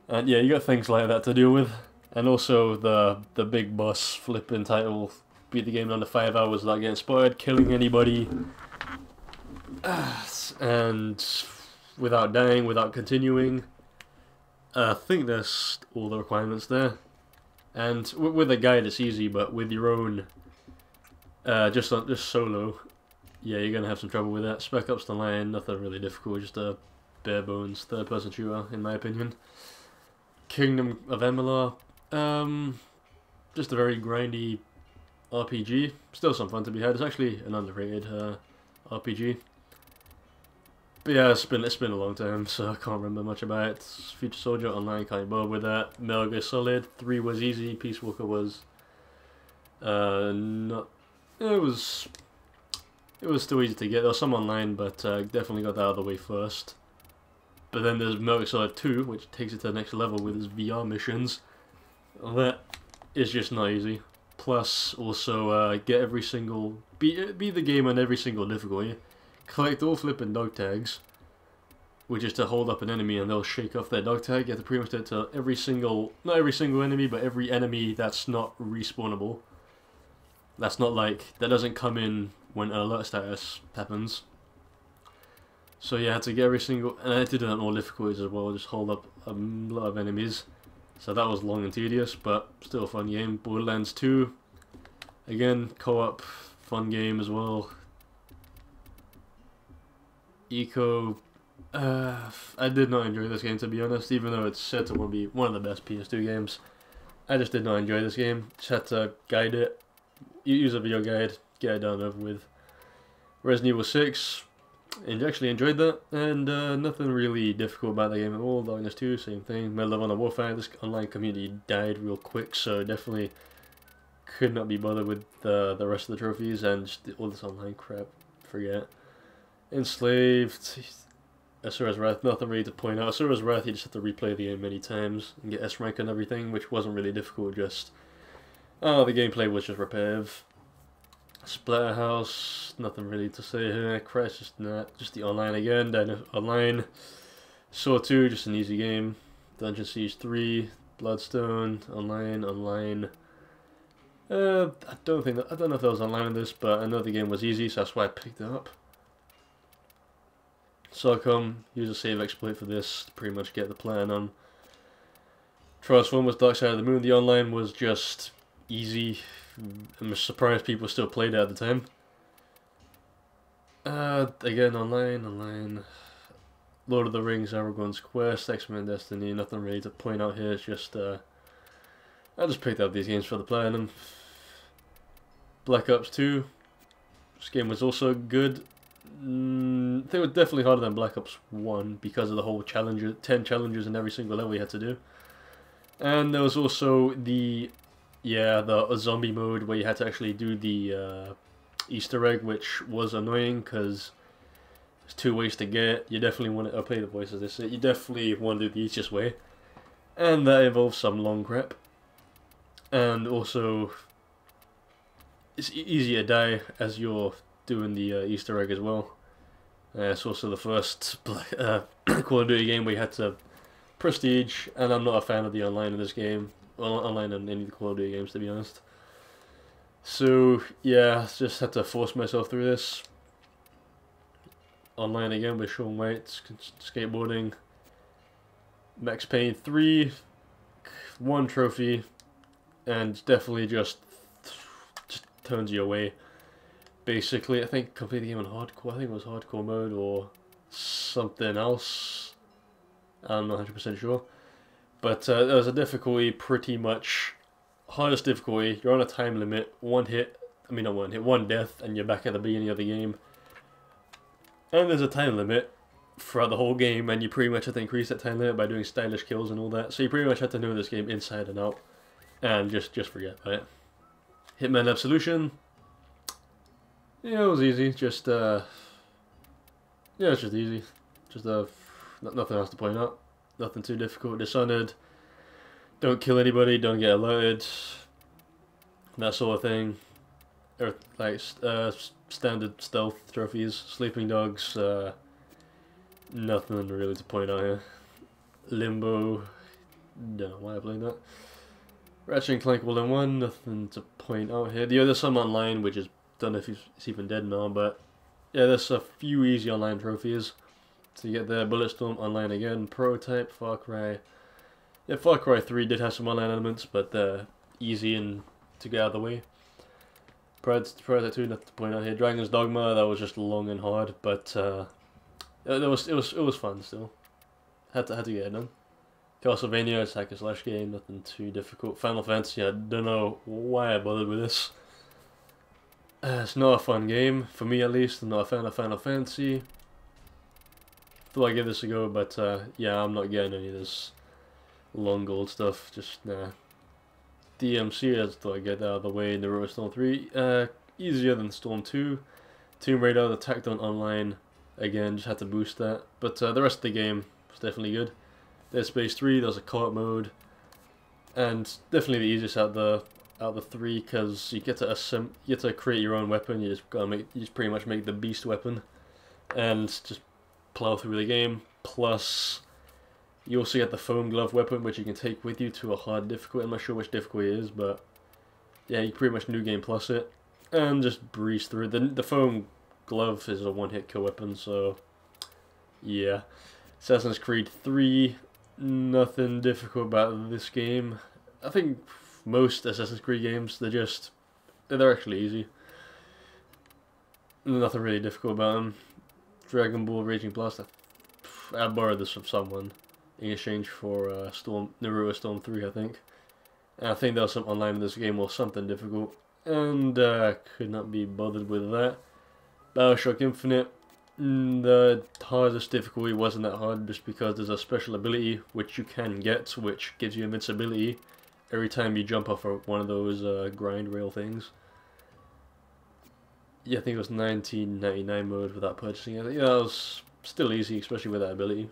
And yeah, you got things like that to deal with. And also the big boss flipping title, beat the game in under 5 hours without getting spotted, killing anybody, and without dying, without continuing. I think that's all the requirements there. And with a guide it's easy, but with your own, just solo, yeah, you're gonna have some trouble with that. Spec Ops: The Line, nothing really difficult, just a bare bones third-person shooter, in my opinion. Kingdom of Amalur, just a very grindy RPG. Still some fun to be had. It's actually an underrated RPG. But yeah, it's been a long time, so I can't remember much about it. Future Soldier Online, can't bother with that. Metal Gear Solid 3 was easy. Peace Walker was not. It was still easy to get. There was some online, but definitely got that out of the way first. But then there's Metal Gear Solid 2, which takes it to the next level with its VR missions. That is just not easy. Plus, also get every single, beat the game on every single difficulty. Collect all flipping dog tags, which is to hold up an enemy and they'll shake off their dog tag. You have to pretty much do it to every single, not every single enemy, but every enemy that's not respawnable. That's not like, that doesn't come in when an alert status happens. So yeah, I had to get every single, and I did it on all difficulties as well, just hold up a lot of enemies. So that was long and tedious, but still a fun game. Borderlands 2, again, co-op, fun game as well. Eco, I did not enjoy this game, to be honest, even though it's said to be one of the best PS2 games. I just did not enjoy this game. Just had to guide it, use a video guide, get it done over with. Resident Evil 6, actually enjoyed that, and nothing really difficult about the game at all. Darkness 2, same thing. Medal of Honor Warfare, this online community died real quick, so definitely could not be bothered with the rest of the trophies, and just all this online crap, forget. Enslaved, Asura's Wrath, nothing really to point out. Asura's Wrath, you just have to replay the game many times and get S rank and everything, which wasn't really difficult, just... Oh, the gameplay was just repetitive. Splatterhouse, nothing really to say here. Crash, just the online again, then online. Saw 2, just an easy game. Dungeon Siege 3, Bloodstone, online. I don't know if that was online in this, but I know the game was easy, so that's why I picked it up. Sarcom, use a save exploit for this to pretty much get the plan on. Transformers Dark Side of the Moon, the online was just easy. I'm surprised people still played it at the time. Again, online. Lord of the Rings, Aragorn's Quest, X-Men Destiny, nothing really to point out here, it's just, I just picked up these games for the platinum. Black Ops 2, this game was also good. I think it was definitely harder than Black Ops 1 because of the whole 10 challenges in every single level you had to do. And there was also the zombie mode where you had to actually do the Easter egg, which was annoying because there's 2 ways to get it. You definitely want to, I'll play the voices this, you definitely want to do the easiest way. And that involves some long crap. And also, it's easy to die as you're doing the Easter egg as well. It's also the first Call of Duty game where you had to prestige, and I'm not a fan of the online in this game. Well, not online in any of the Call of Duty games, to be honest. So, yeah, just had to force myself through this. Online again with Shaun White, skateboarding. Max Payne 3, 1 trophy, and definitely just turns you away. Basically, I think complete the game on hardcore. I think it was hardcore mode or something else. I'm not 100% sure. But there was a difficulty, pretty much hardest difficulty. You're on a time limit. One death, and you're back at the beginning of the game. And there's a time limit throughout the whole game, and you pretty much have to increase that time limit by doing stylish kills and all that. So you pretty much have to know this game inside and out, and just forget about it. Hitman Absolution. Yeah, it was easy. Just it's just easy. Just nothing else to point out. Nothing too difficult. Dishonored. Don't kill anybody. Don't get alerted. That sort of thing. Or like standard stealth trophies. Sleeping Dogs. Nothing really to point out here. Limbo. Don't know why I played that. Ratchet and Clank All in One. Nothing to point out here. There's some online, which is don't know if it's even dead now, but yeah, there's a few easy online trophies to get there. Bulletstorm online again. Prototype. Far Cry. Yeah, Far Cry 3 did have some online elements, but they're easy and to get out of the way. Prototype 2, nothing to point out here. Dragon's Dogma, that was just long and hard, but it was fun still. Had to get it done. Castlevania, it's like a slash game, nothing too difficult. Final Fantasy, I don't know why I bothered with this. It's not a fun game, for me at least. I'm not a fan of Final Fantasy. Thought I'd give this a go, but yeah, I'm not getting any of this long gold stuff. Just nah. DMC, I just thought I'd get that out of the way. Naruto Storm 3, easier than Storm 2. Tomb Raider, the Tactone Online, again, just had to boost that. But the rest of the game was definitely good. Dead Space 3, there's a co-op mode, and definitely the easiest out the 3 because you get to create your own weapon. You just pretty much make the beast weapon, and just plow through the game. Plus, you also get the foam glove weapon, which you can take with you to a hard difficulty. I'm not sure which difficulty it is, but yeah, you pretty much new game plus it, and just breeze through it. The foam glove is a one-hit kill weapon, so yeah. Assassin's Creed 3. Nothing difficult about this game. I think most Assassin's Creed games, they're actually easy. Nothing really difficult about them. Dragon Ball Raging Blast, I borrowed this from someone in exchange for Naruto Storm 3, I think. And I think there was some online in this game or something difficult, and could not be bothered with that. Bioshock Infinite. The hardest difficulty wasn't that hard just because there's a special ability which you can get, which gives you invincibility every time you jump off one of those grind rail things. yeah, I think it was 1999 mode without purchasing it. Yeah, it was still easy, especially with that ability.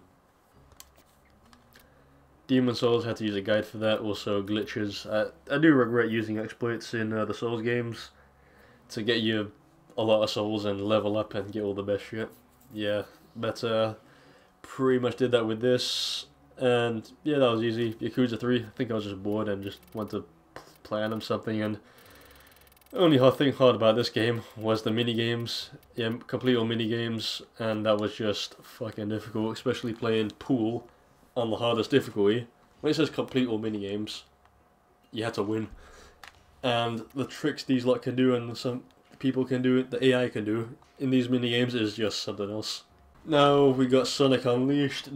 Demon Souls had to use a guide for that. Also glitches. I do regret using exploits in the Souls games to get you a lot of souls and level up and get all the best shit. Yeah, but pretty much did that with this, and yeah, that was easy. Yakuza 3, I think I was just bored and just wanted to plan on something, and the only thing hard about this game was the mini games. Yeah, complete all mini games, and that was just fucking difficult, especially playing pool on the hardest difficulty. When it says complete all mini games, you had to win. And the tricks these lot can do, and some people can do, the AI can do in these mini games is just something else. Now we got Sonic Unleashed.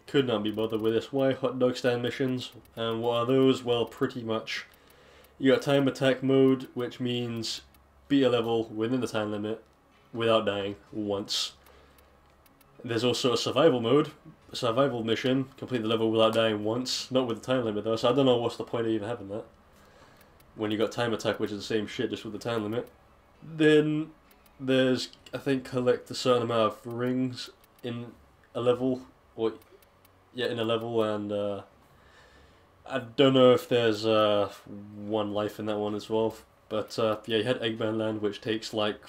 Could not be bothered with this. Why hot dog stand missions? And what are those? Well, pretty much you got time attack mode, which means beat a level within the time limit without dying once. There's also a survival mode, a survival mission, complete the level without dying once, not with the time limit though, so I don't know what's the point of even having that. When you got time attack, which is the same shit, just with the time limit. Then there's, I think, collect a certain amount of rings in a level, or yeah, in a level, and I don't know if there's one life in that one as well. But yeah, you had Eggman Land, which takes like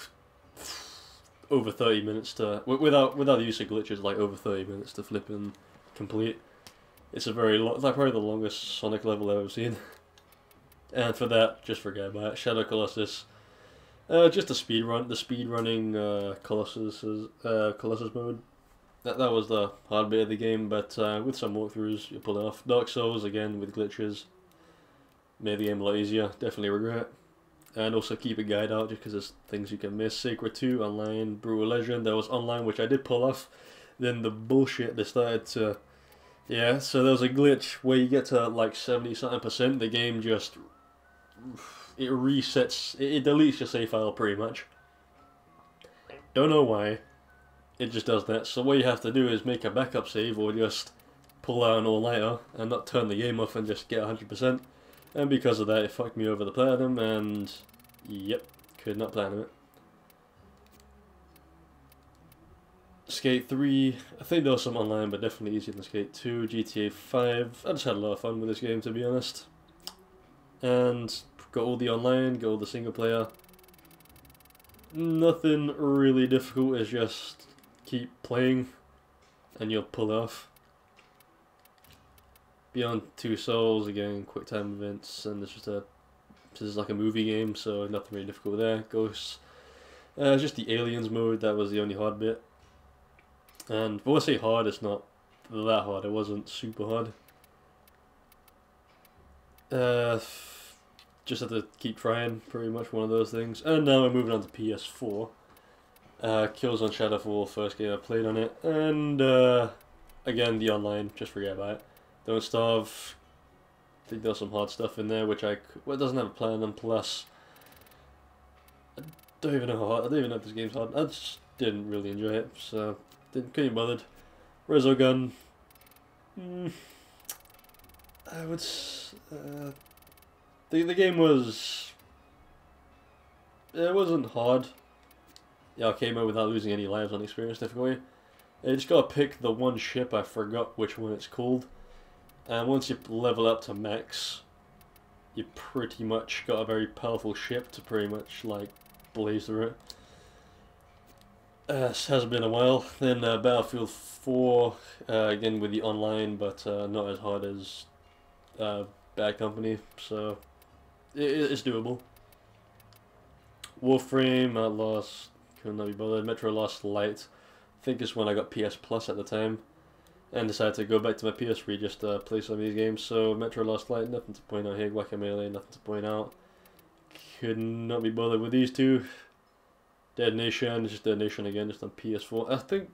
over 30 minutes to, without the use of glitches, like over 30 minutes to flip and complete. It's a very it's like probably the longest Sonic level I've ever seen. And for that, just forget about it. Shadow Colossus, just a speed run, the speed running Colossus mode. That was the hard bit of the game, but with some walkthroughs, you pull it off. Dark Souls again with glitches made the game a lot easier. Definitely regret. And also keep a guide out just because there's things you can miss. Sacred 2 online, Brutal Legend. There was online which I did pull off. Then the bullshit they started to, yeah. So there was a glitch where you get to like 70-something%. The game just it resets. It deletes your save file pretty much. Don't know why. It just does that. So what you have to do is make a backup save or just pull out an all-nighter and not turn the game off and just get 100%. And because of that, it fucked me over the platinum, and yep, could not platinum it. Skate 3, I think there was some online, but definitely easier than Skate 2. GTA 5, I just had a lot of fun with this game, to be honest. And got all the online, got all the single player. Nothing really difficult, it's just keep playing and you'll pull it off. Beyond Two Souls, again, quick time events, and this is like a movie game, so nothing really difficult there. Ghosts, just the aliens mode, that was the only hard bit. And when I say hard, it's not that hard, it wasn't super hard. Just have to keep trying, pretty much one of those things. And now we're moving on to PS4. Killzone Shadowfall, first game I played on it, and again, the online, just forget about it. Don't Starve, I think there's some hard stuff in there, which it doesn't have a plan, and plus, I don't even know if this game's hard. I just didn't really enjoy it, so couldn't be bothered. Resogun, I would, the game was, it wasn't hard. Yeah, I came out without losing any lives on experience difficulty. You just gotta pick the one ship, I forgot which one it's called. And once you level up to max, you pretty much got a very powerful ship to pretty much like blaze through it. It has been a while. Then Battlefield 4, again with the online, but not as hard as Bad Company, so it's doable. Warframe, Outlaws, could not be bothered. Metro Last Light, I think it's when I got PS Plus at the time. And decided to go back to my PS3 just to play some of these games. So Metro Last Light, nothing to point out here. Guacamelee, nothing to point out. Could not be bothered with these two. Dead Nation, just Dead Nation again, just on PS4. I think,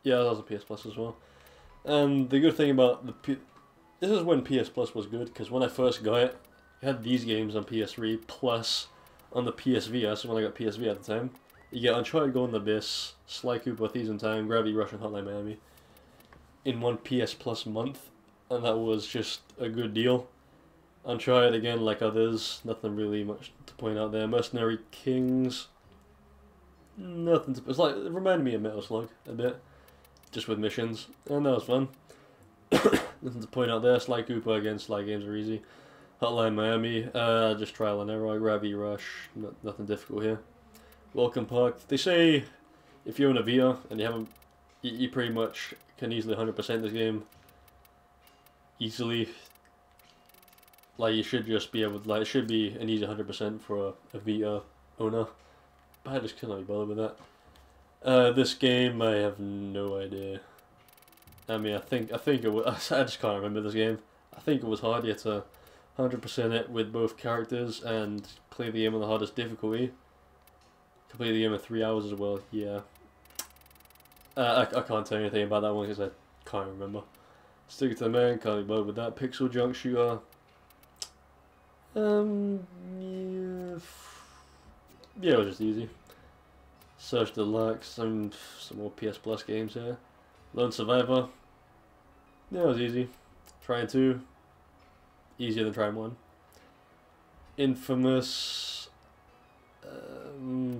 yeah, that was a PS Plus as well. And the good thing about this is when PS Plus was good, because when I first got it, you had these games on PS3 plus on the PS Vita. So when I got PS Vita at the time, you get Uncharted Golden Abyss, Sly Cooper Thieves in Time, Gravity Rush, and Hotline Miami in one PS Plus month, and that was just a good deal. Uncharted again, like others, nothing really much to point out there. Mercenary Kings, nothing to. It's like it reminded me of Metal Slug a bit, just with missions, and that was fun. Nothing to point out there. Sly Cooper again, Sly games are easy. Hotline Miami, just trial and error. Gravity Rush, nothing difficult here. Welcome Park. They say if you own a Vita and you haven't, you pretty much can easily 100% this game. Easily. Like you should just be able to, like it should be an easy 100% for a Vita owner. But I just cannot be bothered with that. This game I have no idea. I mean I think it was I just can't remember this game. I think it was harder to 100% it with both characters and play the game on the hardest difficulty. Complete the game in 3 hours as well, yeah. I can't tell you anything about that one because I can't remember. Stick to the Man, can't be bothered with that. Pixel Junk Shooter. Yeah, it was just easy. Search Deluxe, some more PS Plus games here. Lone Survivor. Yeah, it was easy. Trying 2. Easier than trying 1. Infamous.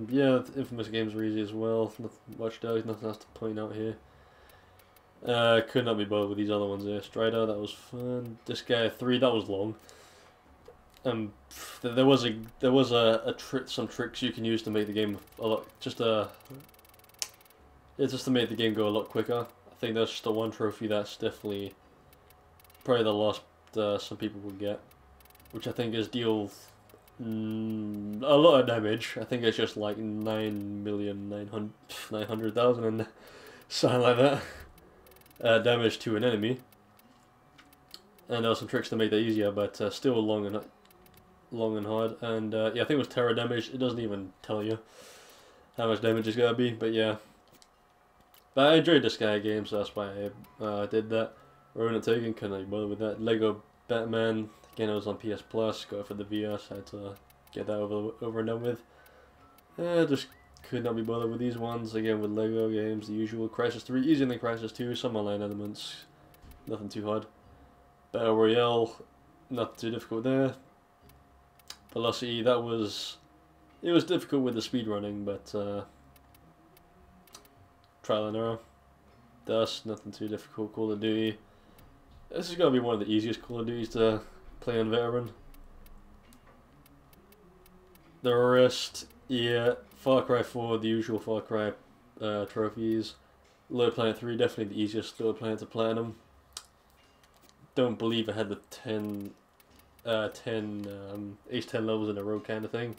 Yeah, Infamous games were easy as well. Watch Dogs, nothing else to point out here. Could not be bothered with these other ones here. Strider, that was fun. Disgaea 3, that was long. There was some tricks you can use to make the game a lot just to make the game go a lot quicker. I think that's just the one trophy that's definitely probably the last some people will get, which I think is deal a lot of damage. I think it's just like 9,900,000 and something like that damage to an enemy. And there were some tricks to make that easier, but still long and hard. And yeah, I think it was terror damage. It doesn't even tell you how much damage it's gonna be, but yeah. But I enjoyed this Disgaea game, so that's why I did that. Ronan Taken, couldn't bother with that. Lego Batman, again it was on PS Plus, got it for the VR, so I had to get that over and done with. Just could not be bothered with these ones, again with Lego games, the usual. Crysis 3, easier than Crysis 2, some online elements, nothing too hard. Battle Royale, nothing too difficult there. Velocity, it was difficult with the speedrunning, but trial and error. Dust, nothing too difficult. Call of Duty, this is going to be one of the easiest Call of Duties to play on Veteran. The rest, yeah, Far Cry 4, the usual Far Cry trophies. Little Planet 3, definitely the easiest Little Planet to platinum. Don't believe I had the 10 Ace 10 levels in a row kind of thing.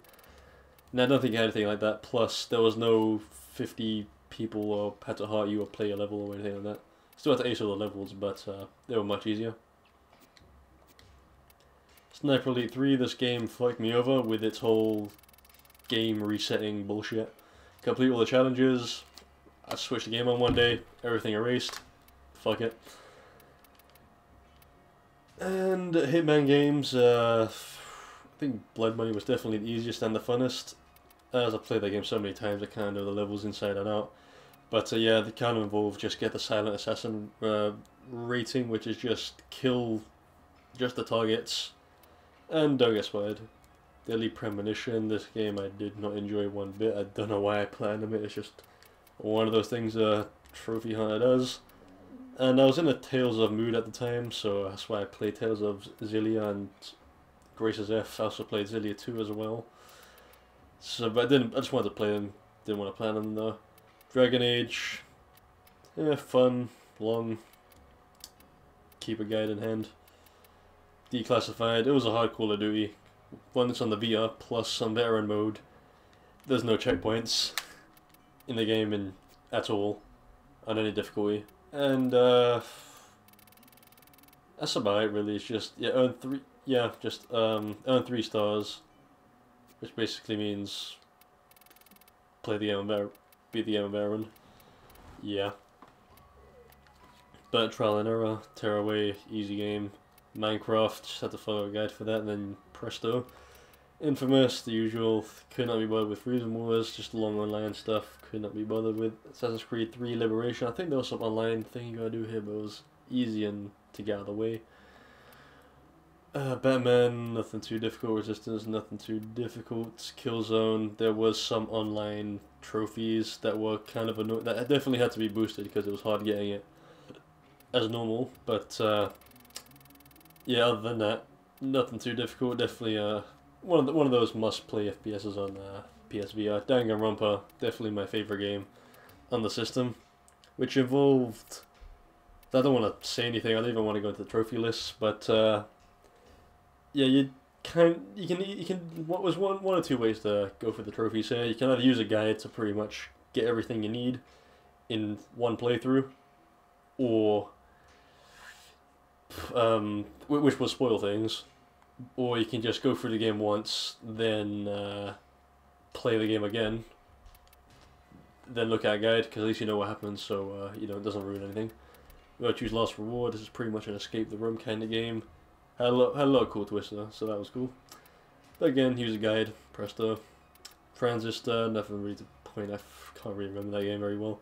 And I don't think I had anything like that. Plus, there was no 50 people or had to heart you or play a level or anything like that. Still had to ace all the levels, but they were much easier. Sniper Elite 3, this game fucked me over with its whole game resetting bullshit. Complete all the challenges. I switched the game on one day, everything erased. Fuck it. And Hitman games, I think Blood Money was definitely the easiest and the funnest. As I've played that game so many times, I kind of know the levels inside and out. But yeah, they kind of involve just get the Silent Assassin rating, which is just kill just the targets and don't get spotted. Deadly Premonition, this game I did not enjoy one bit. I don't know why I planned it, it's just one of those things a trophy hunter does. And I was in a Tales of mood at the time, so that's why I played Tales of Xillia and Graces F. I also played Xillia 2 as well. So, but I just wanted to play them, didn't want to plan them though. Dragon Age, yeah, fun, long, keep a guide in hand. Declassified, it was a hard Call of Duty. One that's on the VR, plus some veteran mode. There's no checkpoints in the game at all, on any difficulty. And that's about it really. It's just earn 3 stars, which basically means play the game and beat the game of Veteran. Yeah. But trial and error, Tearaway, easy game. Minecraft, just had to follow a guide for that, and then presto. Infamous, the usual, could not be bothered with Freedom Wars, just long online stuff, could not be bothered with. Assassin's Creed 3 Liberation, I think there was some online thing you gotta do here, but it was easy and to get out of the way. Batman, nothing too difficult. Resistance, nothing too difficult. Killzone, there was some online trophies that were kind of annoying. That definitely had to be boosted because it was hard getting it as normal. But yeah, other than that, nothing too difficult. Definitely one of those must play FPSs on PSVR. Danganronpa, definitely my favorite game on the system, which involved. I don't want to say anything. I don't even want to go into the trophy lists, but yeah, you can. What was one or two ways to go for the trophies here? You can either use a guide to pretty much get everything you need in one playthrough, or which will spoil things, or you can just go through the game once, then play the game again, then look at a guide because at least you know what happens, so you know it doesn't ruin anything. You gotta choose last reward. This is pretty much an escape the room kind of game. Had a lot of cool twists though, so that was cool. But again, use a guide. Presto. Transistor, nothing really to point. I can't really remember that game very well.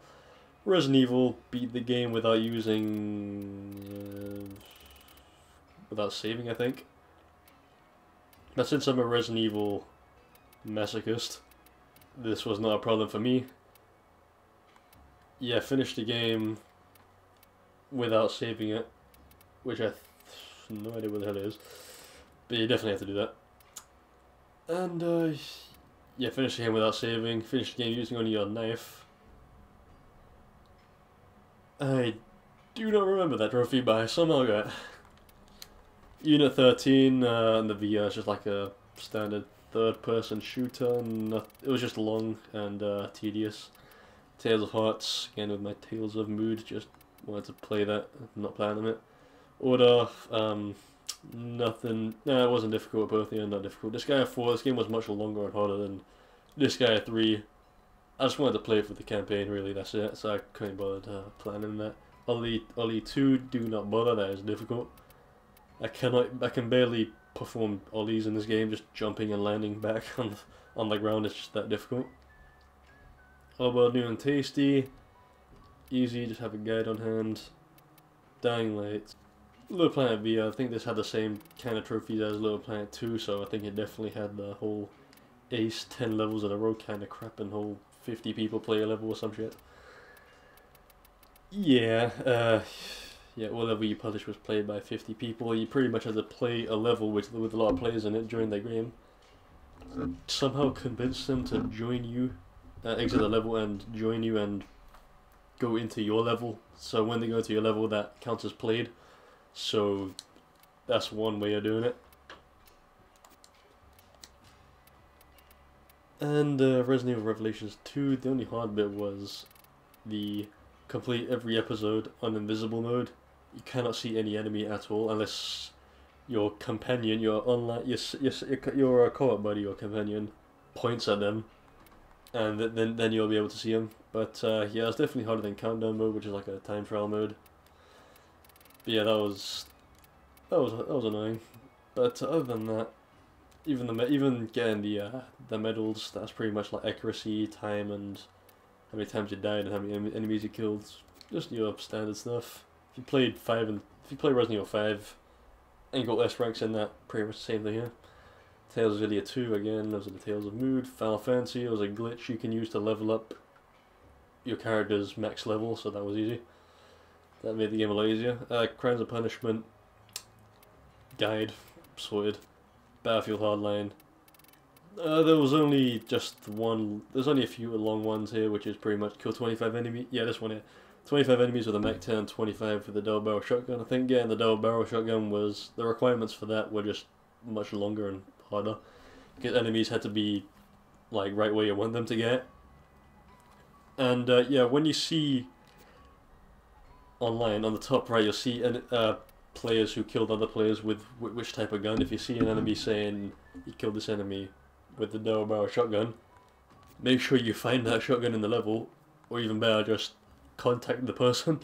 Resident Evil, beat the game without using without saving, I think. But since I'm a Resident Evil masochist, this was not a problem for me. Yeah, finished the game without saving it, which I have no idea what the hell it is, but you definitely have to do that. And yeah, finish the game without saving, finish the game using only your knife. I do not remember that trophy, but I somehow got it. Unit 13, and the VR is just like a standard third-person shooter. It was just long and tedious. Tales of Hearts, again with my Tales of Mood, just wanted to play that, not planning it. Order, nothing, no, it wasn't difficult, both not difficult. Disgaea 4, this game was much longer and harder than Disgaea 3. I just wanted to play it for the campaign, really, that's it, so I couldn't bother planning that. Ollie 2, do not bother, that is difficult. I can barely perform ollies in this game, just jumping and landing back on the ground is just that difficult. All about new and tasty. Easy, just have a guide on hand. Dying Light. Little Planet VR, I think this had the same kind of trophies as Little Planet 2, so I think it definitely had the whole ace 10 levels in a row kind of crap and whole 50 people play a level or some shit. Yeah, yeah, whatever you published was played by 50 people. You pretty much had to play a level with a lot of players in it during the game. Somehow convince them to join you, exit the level and join you and go into your level. So when they go to your level, that counts as played. So that's one way of doing it. And Resident Evil Revelations 2, the only hard bit was the complete every episode on invisible mode. You cannot see any enemy at all unless your companion, your online, your co-op buddy or companion points at them, and then you'll be able to see them. But yeah, it's definitely harder than Countdown mode, which is like a time trial mode. But yeah, that was annoying. But other than that, even getting the medals, that's pretty much like accuracy, time, and how many times you died and how many enemies you killed. Just your standard stuff. If you play Resident Evil 5 and got S ranks in that, pretty much the same thing here. Tales of Ilia 2 again, those are the Tales of Mood. Final Fantasy, it was a glitch you can use to level up your character's max level, so that was easy. That made the game a lot easier. Crimes of Punishment, Guide, sorted. Battlefield Hardline. There was only just one. There's only a few long ones here, which is pretty much kill 25 enemies. Yeah, this one here. 25 enemies with a Mac-10, 25 with the double barrel shotgun. I think getting the double barrel shotgun was, the requirements for that were just much longer and harder. Because enemies had to be like right where you want them to get. And yeah, when you see online on the top right, you'll see players who killed other players with which type of gun. If you see an enemy saying you killed this enemy with the double barrel shotgun, make sure you find that shotgun in the level, or even better, just contact the person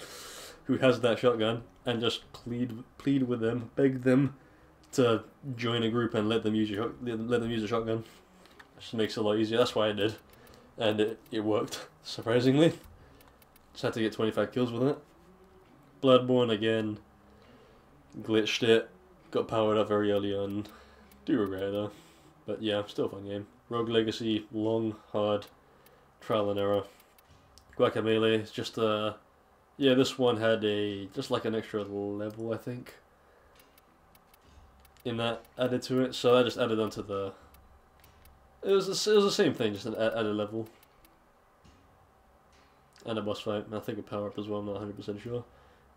who has that shotgun and just plead with them, beg them to join a group and let them use a shotgun. It just makes it a lot easier. That's why I did, and it worked surprisingly. Just had to get 25 kills with it. Bloodborne again, glitched it, got powered up very early on. Do regret it though. But yeah, still a fun game. Rogue Legacy, long, hard, trial and error. Guacamelee, it's just yeah, this one had just like an extra level, I think, in that added to it. So I just added onto the. It was the same thing, just an added level. And a boss fight, and I think a power up as well. I'm not 100% sure.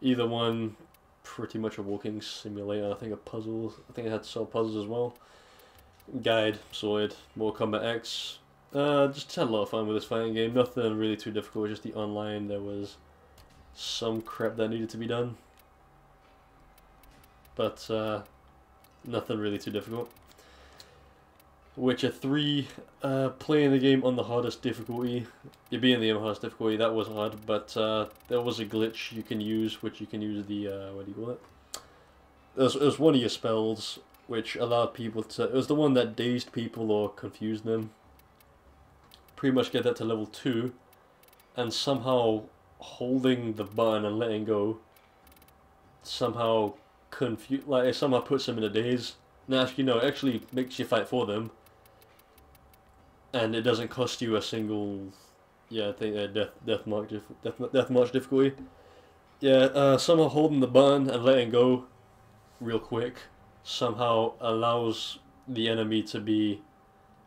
Either one, pretty much a walking simulator. I think a puzzle. I think it had to solve puzzles as well. Guide, Sword, Mortal Kombat X. Just had a lot of fun with this fighting game. Nothing really too difficult. Just the online. There was some crap that needed to be done, but nothing really too difficult. Witcher 3, playing the game on the hardest difficulty. You're being the hardest difficulty, that was hard, but there was a glitch you can use, which you can use the, what do you call it? It was one of your spells, which allowed people to, it was the one that dazed people or confused them. Pretty much get that to level 2, and somehow holding the button and letting go somehow it somehow puts them in a daze. Now, actually, no, it actually makes you fight for them, and it doesn't cost you a single, yeah, I think death march difficulty. Yeah, somehow holding the button and letting go real quick somehow allows the enemy to be,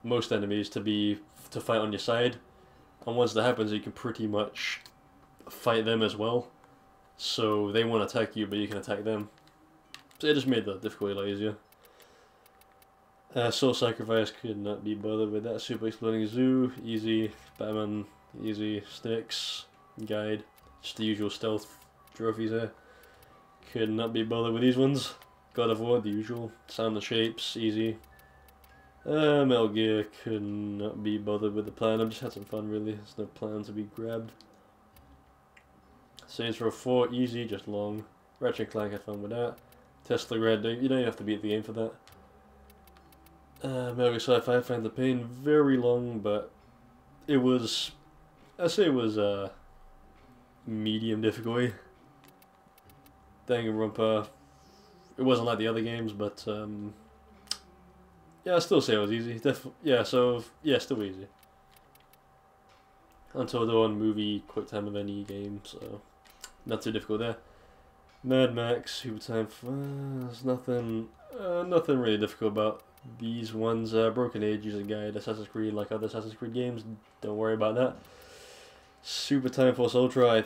most enemies to fight on your side, and once that happens, you can pretty much fight them as well. So they won't attack you, but you can attack them. So it just made the difficulty a lot easier. Soul Sacrifice, could not be bothered with that. Super Exploding Zoo, easy. Batman, easy. Sticks, Guide, just the usual stealth trophies there. Could not be bothered with these ones. God of War, the usual. Sound and Shapes, easy. Metal Gear, could not be bothered with the plan. I just had some fun really. There's no plan to be grabbed. Saints Row 4, easy, just long. Ratchet & Clank, had fun with that. Tesla Red, you don't have to beat the game for that. Metal Gear Solid 5, Phantom Pain, very long, but it was, I'd say it was medium difficulty. Danganronpa, it wasn't like the other games, but yeah, I'd still say it was easy. Yeah, so yeah, still easy. Until Dawn, movie, quick time event game, so not too difficult there. Mad Max, Super Time, there's nothing really difficult about these ones. Broken Age, User Guide, Assassin's Creed, like other Assassin's Creed games, don't worry about that. Super Time Force Ultra, I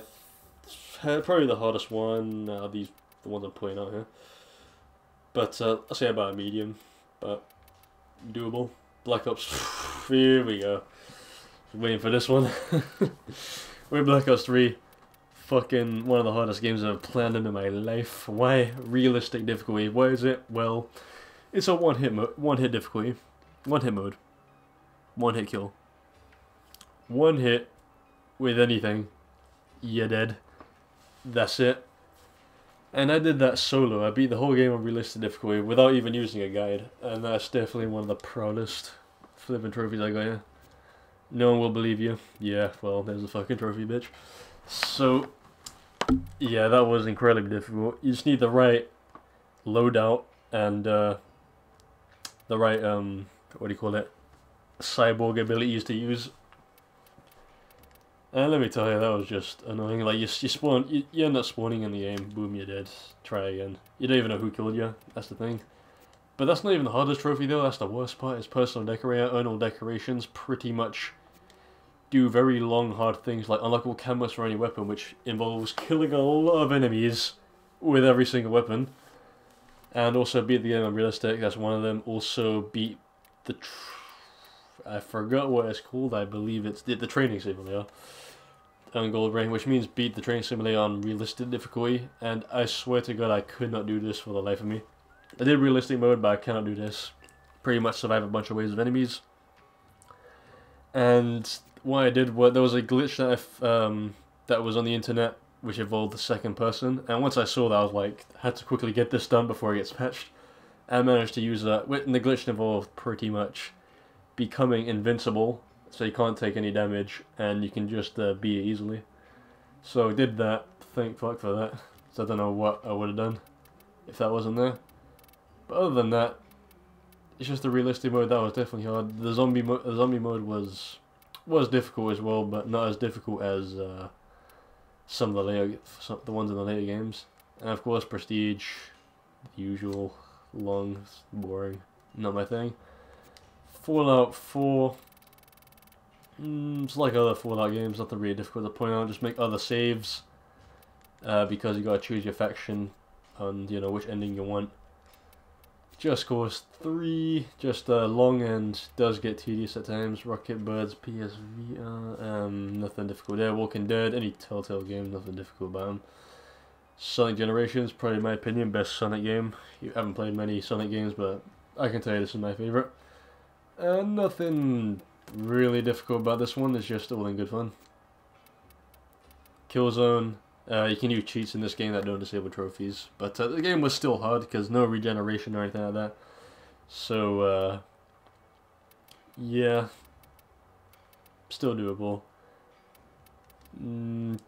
had probably the hardest one. The ones I'm putting out here, but I'll say about a medium, but doable. Black Ops, here we go. Waiting for this one. With Black Ops 3, fucking one of the hardest games I've played in my life. Why realistic difficulty? Why is it? Well, it's a one hit difficulty, one hit mode, one hit kill. One hit with anything, you're dead. That's it. And I did that solo. I beat the whole game on realistic difficulty without even using a guide, and that's definitely one of the proudest flipping trophies I got here. No one will believe you. Yeah, well, there's a fucking trophy, bitch. So, yeah, that was incredibly difficult. You just need the right loadout and the right, what do you call it, cyborg abilities to use. And let me tell you, that was just annoying. Like, you end up spawning in the game, boom, you're dead. Try again. You don't even know who killed you, that's the thing. But that's not even the hardest trophy though, that's the worst part, is personal decorator. Earn all decorations pretty much do very long, hard things like unlock all cameras for any weapon, which involves killing a lot of enemies with every single weapon. And also beat the game on realistic, that's one of them. Also beat the, I forgot what it's called, I believe it's the training simulator on Gold Ring, which means beat the training simulator on realistic difficulty. And I swear to God, I could not do this for the life of me. I did realistic mode, but I cannot do this. Pretty much survive a bunch of waves of enemies. And what I did was, there was a glitch that that was on the internet, which involved the second person. And once I saw that, I was like, I had to quickly get this done before it gets patched. I managed to use that. And the glitch involved pretty much becoming invincible, so you can't take any damage, and you can just beat it easily. So I did that. Thank fuck for that. So I don't know what I would have done if that wasn't there. But other than that, it's just the realistic mode that was definitely hard. The zombie mode was difficult as well, but not as difficult as some of the ones in the later games. And of course, Prestige, the usual, long, boring, not my thing. Fallout 4. It's like other Fallout games, nothing really difficult to point out. Just make other saves, because you gotta choose your faction and you know which ending you want. Just Cause 3, just long and does get tedious at times. Rocket Birds, PSVR, nothing difficult there. Walking Dead, any Telltale game, nothing difficult about them. Sonic Generations, probably in my opinion, best Sonic game. You haven't played many Sonic games, but I can tell you this is my favourite. Nothing really difficult about this one, it's just all in good fun. Killzone, you can use cheats in this game that don't disable trophies, but the game was still hard because no regeneration or anything like that. So, yeah, still doable.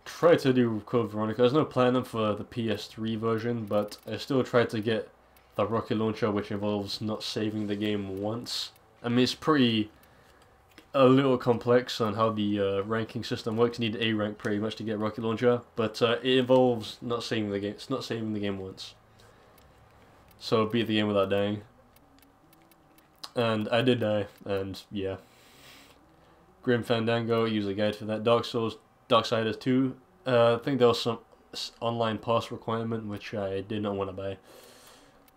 Try to do Code Veronica. There's no platinum for the PS3 version, but I still tried to get the rocket launcher, which involves not saving the game once. I mean, it's a little complex on how the ranking system works. You need A rank pretty much to get rocket launcher, but it involves not saving the game. It's not saving the game once. So beat the game without dying. And I did die, and yeah. Grim Fandango, use a guide for that. Darksiders 2. I think there was some online pass requirement which I did not want to buy,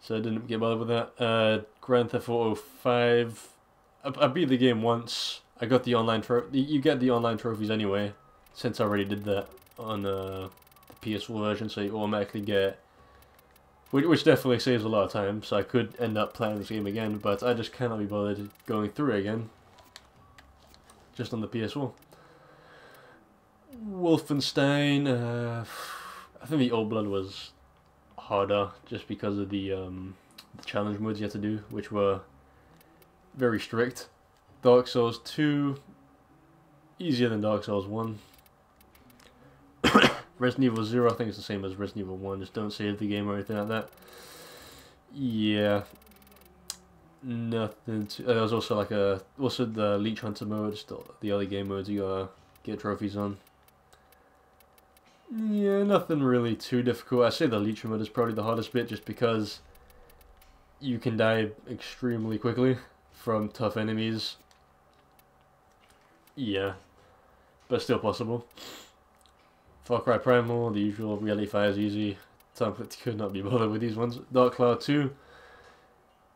so I didn't get bothered with that. Grand Theft Auto 5. I beat the game once. I got the online you get the online trophies anyway, since I already did that on the PS4 version, so you automatically get, which definitely saves a lot of time, so I could end up playing this game again, but I just cannot be bothered going through it again, just on the PS4. Wolfenstein, I think the Old Blood was harder, just because of the challenge modes you had to do, which were very strict. Dark Souls 2, easier than Dark Souls 1. Resident Evil 0, I think it's the same as Resident Evil 1, just don't save the game or anything like that. Yeah. Nothing to, there was also like also the Leech Hunter mode, still the other game modes you gotta get trophies on. Yeah, nothing really too difficult. I say the Leech mode is probably the hardest bit, just because you can die extremely quickly from tough enemies. Yeah, but still possible. Far Cry Primal, the usual. Reality Fire is easy. Could not be bothered with these ones. Dark Cloud 2,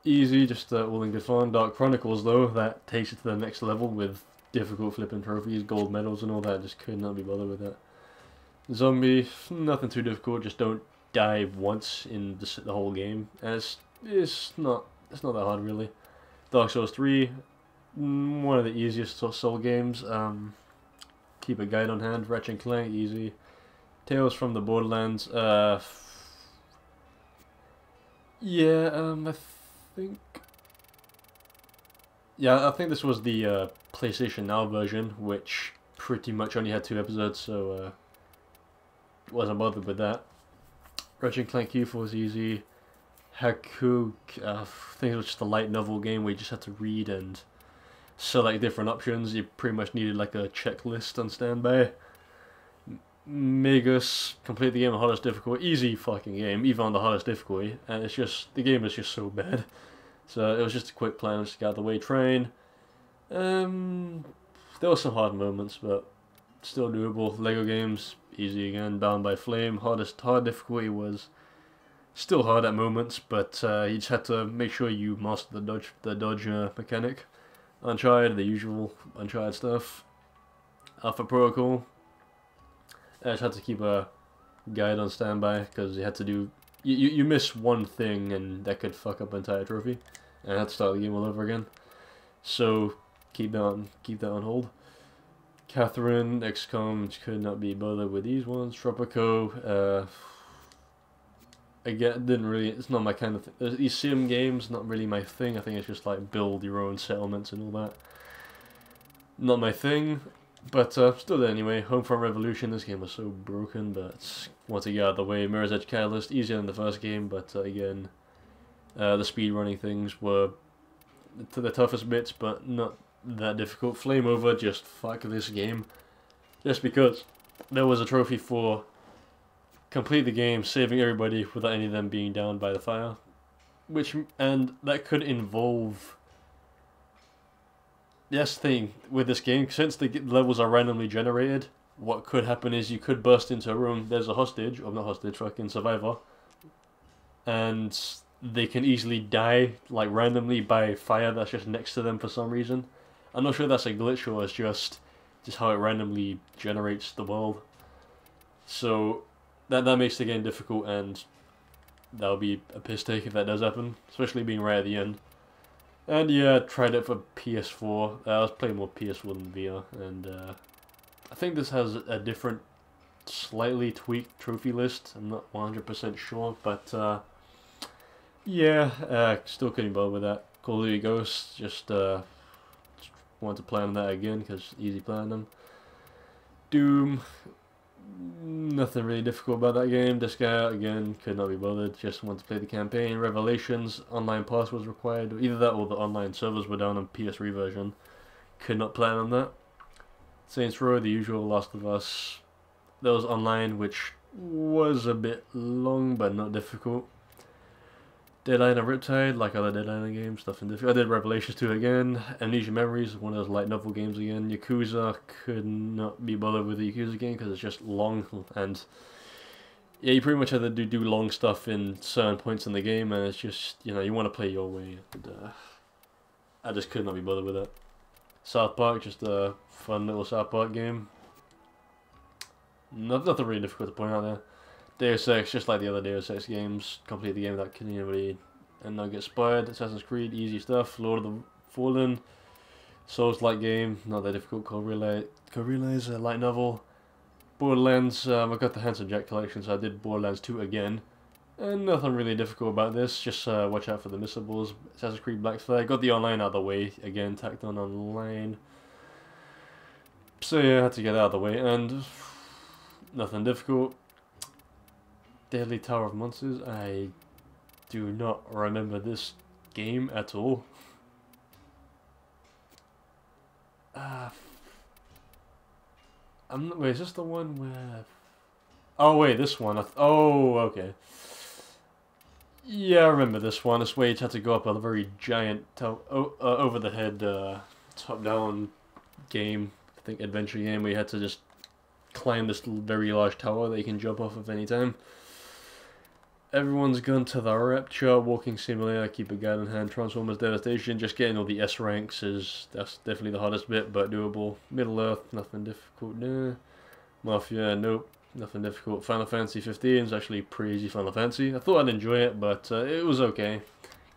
easy, just all in good fun. Dark Chronicles though, that takes it to the next level with difficult flipping trophies, gold medals and all that. Just could not be bothered with that. Zombie, nothing too difficult. Just don't die once in the whole game, and it's not that hard really. Dark Souls 3, one of the easiest Soul games. Keep a guide on hand. Ratchet & Clank, easy. Tales from the Borderlands. Yeah, I think. Yeah, I think this was the PlayStation Now version, which pretty much only had 2 episodes, so wasn't bothered with that. Ratchet & Clank Q4 was easy. Haku, I think it was just a light novel game where you just had to read and select different options. You pretty much needed like a checklist on standby. Magus, complete the game on hardest difficulty. Easy fucking game, even on the hardest difficulty. And it's just, the game is just so bad. So it was just a quick plan, just to get out of the way. Train. There were some hard moments, but still doable. Lego games, easy again. Bound by Flame, hard difficulty was still hard at moments, but you just had to make sure you master the dodge mechanic. Uncharted, the usual Uncharted stuff. Alpha Protocol. I just had to keep a guide on standby because you had to do. You miss one thing and that could fuck up an entire trophy, and I had to start the game all over again. So keep that on hold. Catherine, XCOM, could not be bothered with these ones. Tropico, again, didn't really. It's not my kind of thing. These sim games, not really my thing. I think it's just like build your own settlements and all that. Not my thing. But still there anyway. Homefront Revolution, this game was so broken, but once I get out of the way, Mirror's Edge Catalyst, easier than the first game, but again, The speed running things were the toughest bits, but not that difficult. Flame over, just fuck this game. Just because there was a trophy for complete the game, saving everybody without any of them being down by the fire. And that could involve... Yes, thing with this game, since the levels are randomly generated, what could happen is you could burst into a room, there's a hostage, or not hostage, fucking survivor, and they can easily die, like, randomly by fire that's just next to them for some reason. I'm not sure if that's a glitch or it's just how it randomly generates the world. So that makes the game difficult, and that'll be a piss take if that does happen, especially being right at the end. And yeah, I tried it for PS4. I was playing more PS4 than VR, and I think this has a different, slightly tweaked trophy list. I'm not 100% sure, but yeah, still couldn't bother with that. Call of Duty Ghosts, just wanted to play on that again because easy playing them. Doom, nothing really difficult about that game. This guy, again, could not be bothered, just wanted to play the campaign. Revelations, online pass was required. Either that or the online servers were down on PS3 version. Could not play on that. Saints Row, the usual. Last of Us, that was online, which was a bit long, but not difficult. Dead Island and Riptide, like other Dead Island games, nothing difficult. I did Revelations 2 again. Amnesia Memories, one of those light novel games again. Yakuza, could not be bothered with the Yakuza game because it's just long, and yeah, you pretty much have to do long stuff in certain points in the game, and it's just, you know, you want to play your way, and I just could not be bothered with it. South Park, just a fun little South Park game. Nothing really difficult to point out there. Deus Ex, just like the other Deus Ex games, complete the game without killing anybody and not get spoiled. Assassin's Creed, easy stuff. Lord of the Fallen, Souls-like game, not that difficult. Code Relays, a light novel. Borderlands, I got the Handsome Jack collection, so I did Borderlands 2 again. And nothing really difficult about this, just watch out for the missables. Assassin's Creed Black Flag, got the online out of the way, again, tacked on online. So yeah, I had to get that out of the way, and nothing difficult. Deadly Tower of Monsters, I do not remember this game at all. Wait, is this the one where... Oh wait, this one, oh, okay. Yeah, I remember this one. This way you had to go up a very giant, over the head, top-down game, I think adventure game, where you had to just climb this very large tower that you can jump off of any time. Everyone's Gone to the Rapture, Walking Simulator, Keep a Guide in Hand, Transformers Devastation. Just getting all the S ranks that's definitely the hardest bit, but doable. Middle Earth, nothing difficult there. Mafia, nope, nothing difficult. Final Fantasy 15 is actually pretty easy Final Fantasy. I thought I'd enjoy it, but it was okay.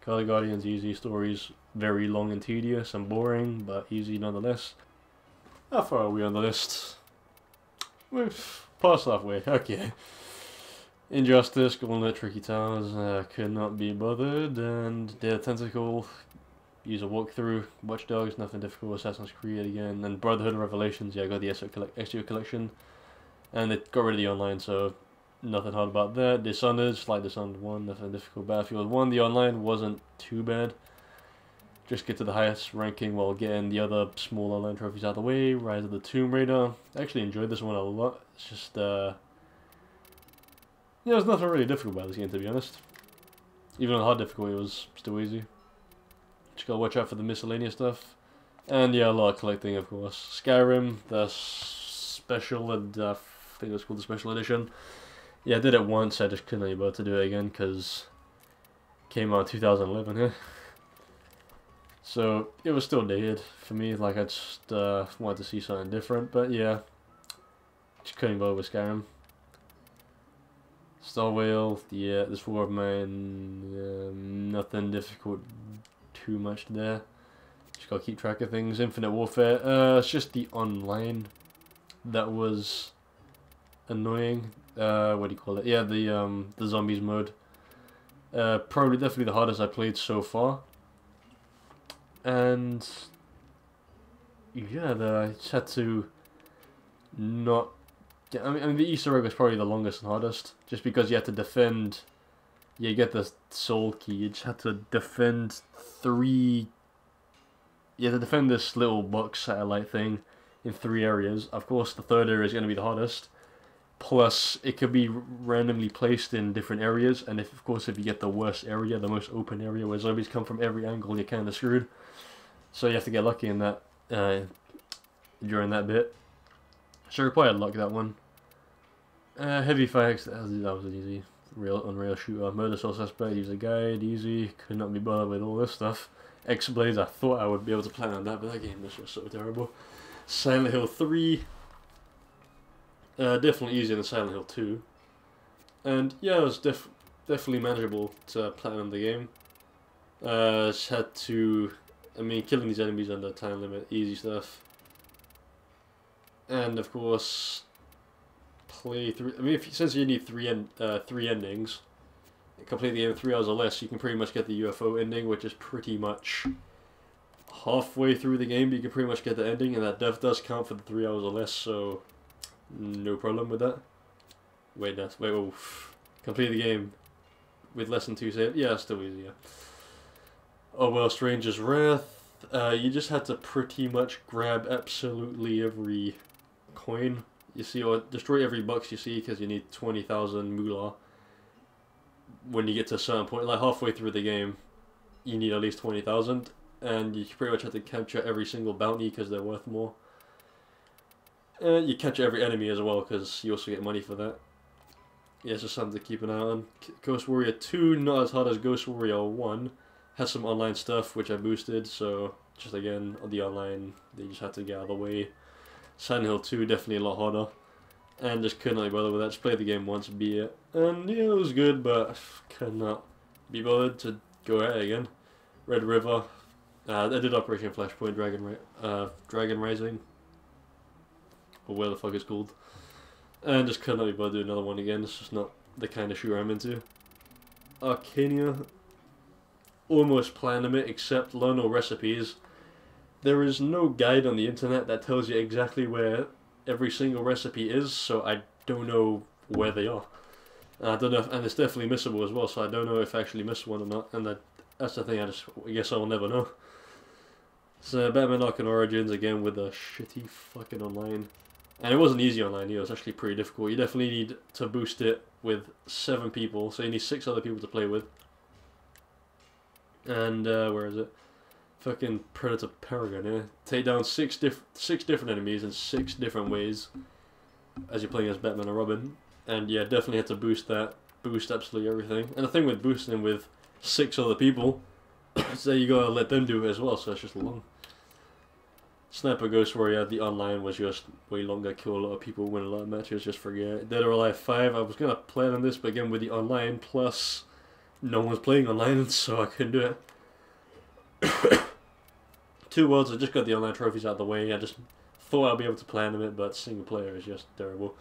Color Guardians, easy. Stories, very long and tedious and boring, but easy nonetheless. How far are we on the list? We've passed halfway, okay. Injustice, Gauntlet, Tricky Towers, could not be bothered, and Dead Tentacle, use a walkthrough, Watch Dogs, nothing difficult, Assassin's Creed again, and Brotherhood and Revelations, yeah, I got the Extra Collection, and it got rid of the online, so nothing hard about that. Dishonored, like Dishonored 1, nothing difficult. Battlefield 1, the online wasn't too bad, just get to the highest ranking while getting the other small online trophies out of the way. Rise of the Tomb Raider, I actually enjoyed this one a lot, it's just, yeah, there's nothing really difficult about this game, to be honest. Even on hard difficulty, it was still easy. Just gotta watch out for the miscellaneous stuff. And yeah, a lot of collecting, of course. Skyrim, the special, I think it was called the special edition. Yeah, I did it once, I just couldn't be able to do it again, because it came out in 2011, yeah. So, it was still dated for me, like I just wanted to see something different, but yeah. Just couldn't bother with Skyrim. Star Whale, yeah, there's 4 of mine, nothing difficult too much there. Just gotta keep track of things. Infinite Warfare, it's just the online that was annoying. What do you call it? Yeah, the zombies mode. Probably definitely the hardest I played so far. And yeah, I just had to not... Yeah, I mean, the Easter egg was probably the longest and hardest, just because you had to defend you get the soul key. You just have to defend three. You have to defend this little box satellite thing in 3 areas. Of course, the 3rd area is going to be the hardest. Plus, it could be randomly placed in different areas, and of course, if you get the worst area, the most open area where zombies come from every angle, you're kind of screwed. So you have to get lucky in that during that bit. So required luck, that one. Heavy fire, that was an easy Unreal shooter. Murder source suspect, use a guide, easy. Could not be bothered with all this stuff. X-Blades, I thought I would be able to plan on that, but that game is just so terrible. Silent Hill 3. Definitely easier than Silent Hill 2. And yeah, it was definitely manageable to platinum the game. Just had to, killing these enemies under time limit, easy stuff. And of course, play through. Since you need three endings, complete the game in 3 hours or less, you can pretty much get the UFO ending, which is pretty much halfway through the game. But you can pretty much get the ending, and that does count for the 3 hours or less. So no problem with that. Wait, complete the game with less than 2 saves. Yeah, still easier. Oh well, Stranger's Wrath. You just had to pretty much grab absolutely every coin you see, or destroy every box you see, because you need 20,000 moolah. When you get to a certain point, like halfway through the game, you need at least 20,000, and you pretty much have to capture every single bounty because they're worth more. And you capture every enemy as well, because you also get money for that. Yeah, it's just something to keep an eye on. Ghost Warrior 2, not as hard as Ghost Warrior 1. Has some online stuff, which I boosted, so just again, on the online, they just had to get out of the way. Silent Hill 2, definitely a lot harder. And just couldn't be bothered with that. Just played the game once, beat it. And yeah, it was good, but I could not be bothered to go at it again. Red River. I did Operation Flashpoint, Dragon Rising. Or where the fuck it's called. And just could not be bothered to do another one again. It's just not the kind of shooter I'm into. Arcania. Almost platinum it, except learn all recipes. There is no guide on the internet that tells you exactly where every single recipe is, so I don't know where they are. I don't know, and it's definitely missable as well, so I don't know if I actually missed one or not, and that's the thing, I guess I will never know. So Batman Arkham Origins, again with a shitty fucking online. And it wasn't easy online either, it was actually pretty difficult. You definitely need to boost it with 7 people, so you need 6 other people to play with. And, where is it? Fucking Predator Paragon, yeah. Take down 6 different enemies in 6 different ways as you're playing as Batman and Robin. And yeah, definitely had to boost that. Boost absolutely everything. And the thing with boosting with 6 other people is that you gotta let them do it as well, so it's just long. Sniper Ghost Warrior, the online was just way longer, kill a lot of people, win a lot of matches, just forget it. Dead or Alive 5, I was gonna plan on this, but again with the online, plus no one's playing online, so I couldn't do it. 2 Worlds, I just got the online trophies out of the way. I just thought I'd be able to plan them, but single player is just terrible.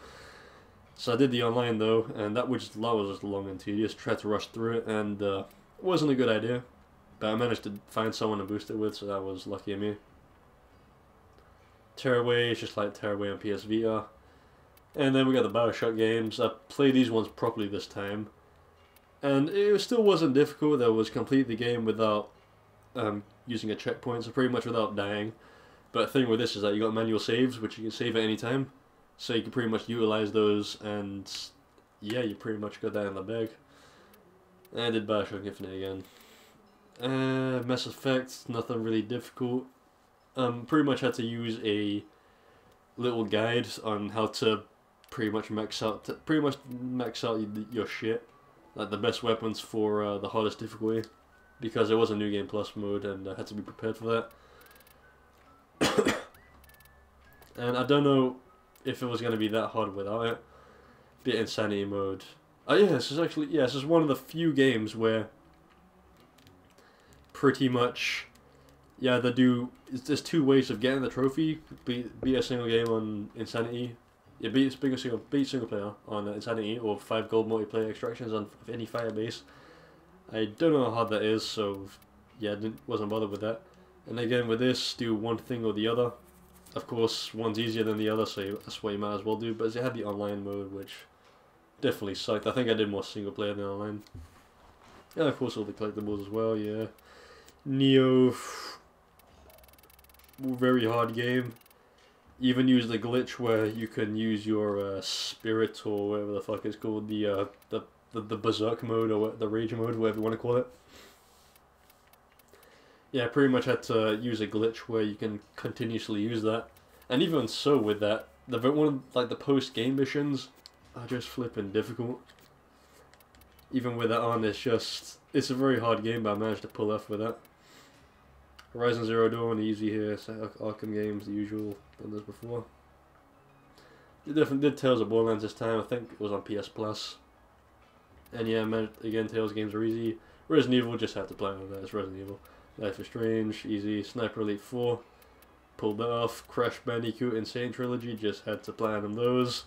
So I did the online though, and that was just long and tedious. Tried to rush through it, and it wasn't a good idea. But I managed to find someone to boost it with, so that was lucky of me. Tearaway is just like Tearaway on PS Vita. And then we got the Bioshock games. I played these ones properly this time. And it still wasn't difficult. That was complete the game without using a checkpoint, so pretty much without dying. But the thing with this is that you got manual saves, which you can save at any time. So you can pretty much utilize those, and yeah, you pretty much got that in the bag. And I did Bioshock Infinite again. Mass Effect, nothing really difficult. Pretty much had to use a little guide on how to pretty much max out your shit, like the best weapons for the hardest difficulty, because it was a New Game Plus mode and I had to be prepared for that. And I don't know if it was going to be that hard without it. Bit Insanity mode. Oh yeah, this is one of the few games where pretty much, yeah, there's 2 ways of getting the trophy. Beat a single game on Insanity. Yeah, beat single player on Insanity, or 5 gold multiplayer extractions on any fire base. I don't know how hard that is, so yeah, wasn't bothered with that. And again with this, do one thing or the other. Of course, one's easier than the other, so that's what you might as well do. But it had the online mode, which definitely sucked. I think I did more single player than online. And of course all the collectibles as well, yeah. Neo, very hard game. Even use the glitch where you can use your spirit or whatever the fuck it's called, the berserk mode or the rage mode, whatever you want to call it. Yeah, pretty much had to use a glitch where you can continuously use that. And even so with that, the post-game missions are just flipping difficult. Even with that on, it's a very hard game, but I managed to pull off with that. Horizon Zero Dawn, easy here. Arkham games, the usual, done this before. Did Tales of Borderlands this time, I think it was on PS Plus. And yeah, again, Tales games are easy. Resident Evil, just had to play on that, it's Resident Evil. Life is Strange, easy. Sniper Elite 4, pulled that off. Crash Bandicoot Insane Trilogy, just had to plan on those.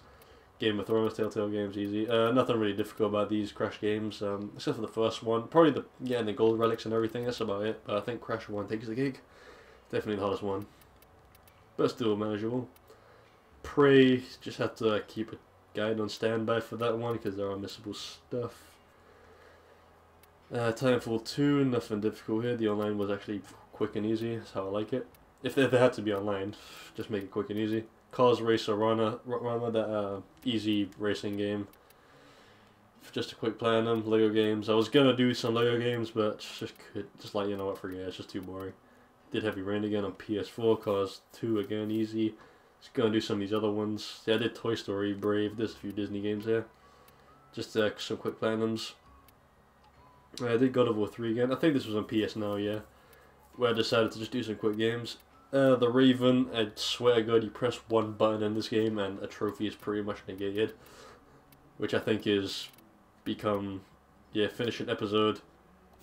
Game of Thrones, Telltale games, easy. Nothing really difficult about these Crash games, except for the first one. Probably getting the gold relics and everything, that's about it. But I think Crash 1 takes the cake. Definitely the hardest one. But still manageable. Prey, just had to keep a guide on standby for that one, because there are missable stuff. Titanfall 2, nothing difficult here. The online was actually quick and easy, that's how I like it. If they had to be online, just make it quick and easy. Cars Racer Runner, that easy racing game. Just a quick play on them. Lego games. I was gonna do some Lego games, but just like, you know what, forget it. It's just too boring. Did Heavy Rain again on PS4. Cars 2 again, easy. Just gonna do some of these other ones. Yeah, I did Toy Story, Brave. There's a few Disney games there. Just some quick play on them. I did God of War 3 again. I think this was on PS Now, yeah. Where I decided to just do some quick games. The Raven, I swear to God, you press one button in this game and a trophy is pretty much negated. Which I think is finish an episode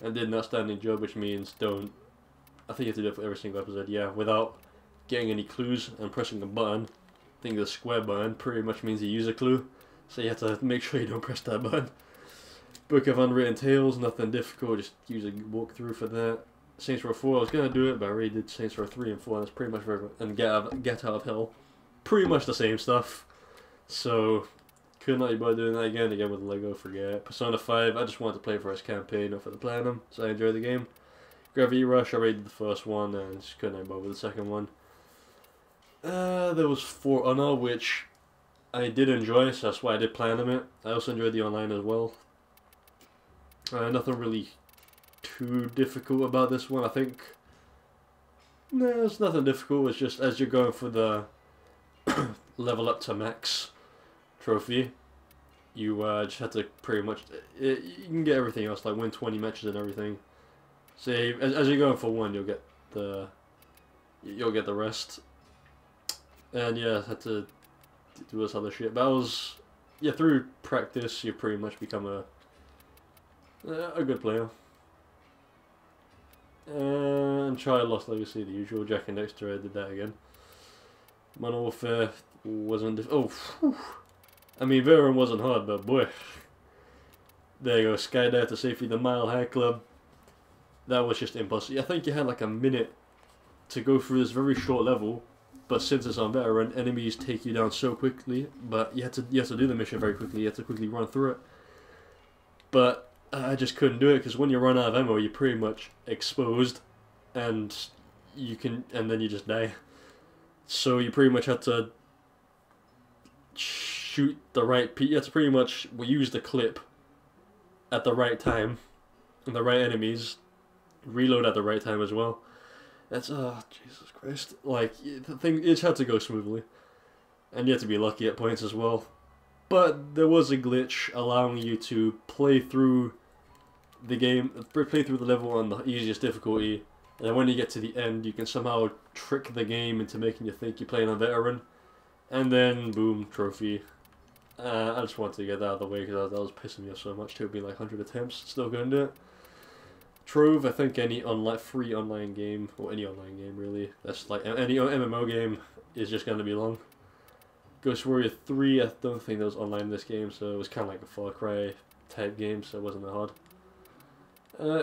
and did an outstanding job, which means I think you have to do it for every single episode, yeah, without getting any clues and pressing a button. I think the square button pretty much means you use a clue, so you have to make sure you don't press that button. Book of Unwritten Tales, nothing difficult, just use a walkthrough for that. Saints Row 4, I was gonna do it, but I already did Saints Row 3 and 4, and it's pretty much and Get Out of Hell. Pretty much the same stuff. So, could not be bothered doing that again with Lego, forget it. Persona 5, I just wanted to play for its campaign, not for the platinum, so I enjoyed the game. Gravity Rush, I already did the first one, and just couldn't be bothered with the second one. There was For Honor, which I did enjoy, so that's why I did platinum it. I also enjoyed the online as well. Nothing really too difficult about this one, I think. No, it's nothing difficult, it's just as you're going for the level up to max trophy, you just have to pretty much, you can get everything else, like win 20 matches and everything. So as you're going for one, you'll get the rest. And yeah, I had to do this other shit, but through practice, you pretty much become a good player. And try Lost Legacy, the usual. Jak and Daxter, I did that again. Modern Warfare wasn't... I mean, Veteran wasn't hard, but boy. There you go, Skydive to Safety, the Mile High Club. That was just impossible. I think you had like a minute to go through this very short level, but since it's on Veteran, enemies take you down so quickly, but you have to do the mission very quickly, you have to quickly run through it. But I just couldn't do it, because when you run out of ammo, you're pretty much exposed, and then you just die. So you pretty much have to shoot the right you have to pretty much use the clip at the right time, and the right enemies, reload at the right time as well. That's, Jesus Christ, like, the thing, it had to go smoothly, and you have to be lucky at points as well. But there was a glitch allowing you to play through the game, play through the level on the easiest difficulty, and then when you get to the end, you can somehow trick the game into making you think you're playing on Veteran, and then boom, trophy. I just wanted to get that out of the way because that was pissing me off so much. It would be like 100 attempts, still couldn't do it. Trove, I think any free online game, or any online game really, that's like any MMO game, is just going to be long. Ghost Warrior 3, I don't think that was online in this game, so it was kind of like a Far Cry type game, so it wasn't that hard.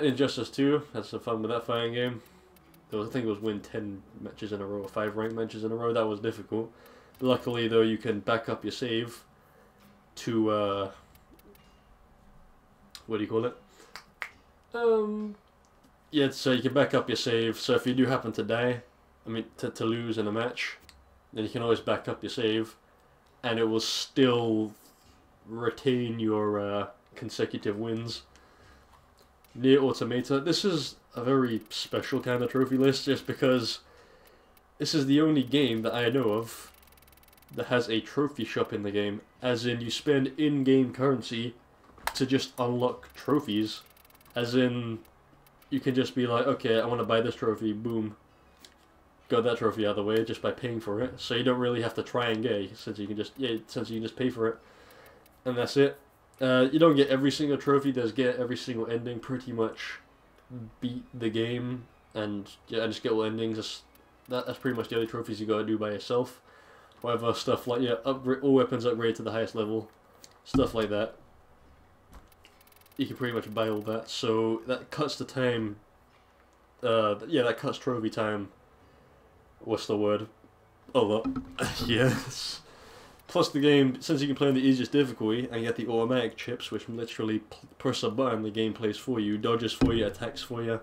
Injustice 2, had some fun with that fighting game. I think it was win 10 matches in a row, or 5 ranked matches in a row, that was difficult. Luckily though, you can back up your save to, what do you call it? Yeah, so you can back up your save. So if you do happen to die, I mean to lose in a match, then you can always back up your save, and it will still retain your consecutive wins. Nier Automata. This is a very special kind of trophy list, just because this is the only game that I know of that has a trophy shop in the game, as in you spend in-game currency to just unlock trophies, as in you can just be like, okay, I want to buy this trophy, boom, got that trophy out of the way just by paying for it, so you don't really have to try and get it, since you can just pay for it, and that's it. You don't get every single trophy, just get every single ending, pretty much beat the game, and yeah, just get all endings. That's pretty much the only trophies you gotta do by yourself. Whatever stuff like, yeah, upgrade, all weapons upgrade to the highest level, stuff like that. You can pretty much buy all that, so that cuts the time, yeah, that cuts trophy time. What's the word? A lot. Yes. Plus the game, since you can play on the easiest difficulty, and you get the automatic chips, which literally press a button, the game plays for you, dodges for you, attacks for you.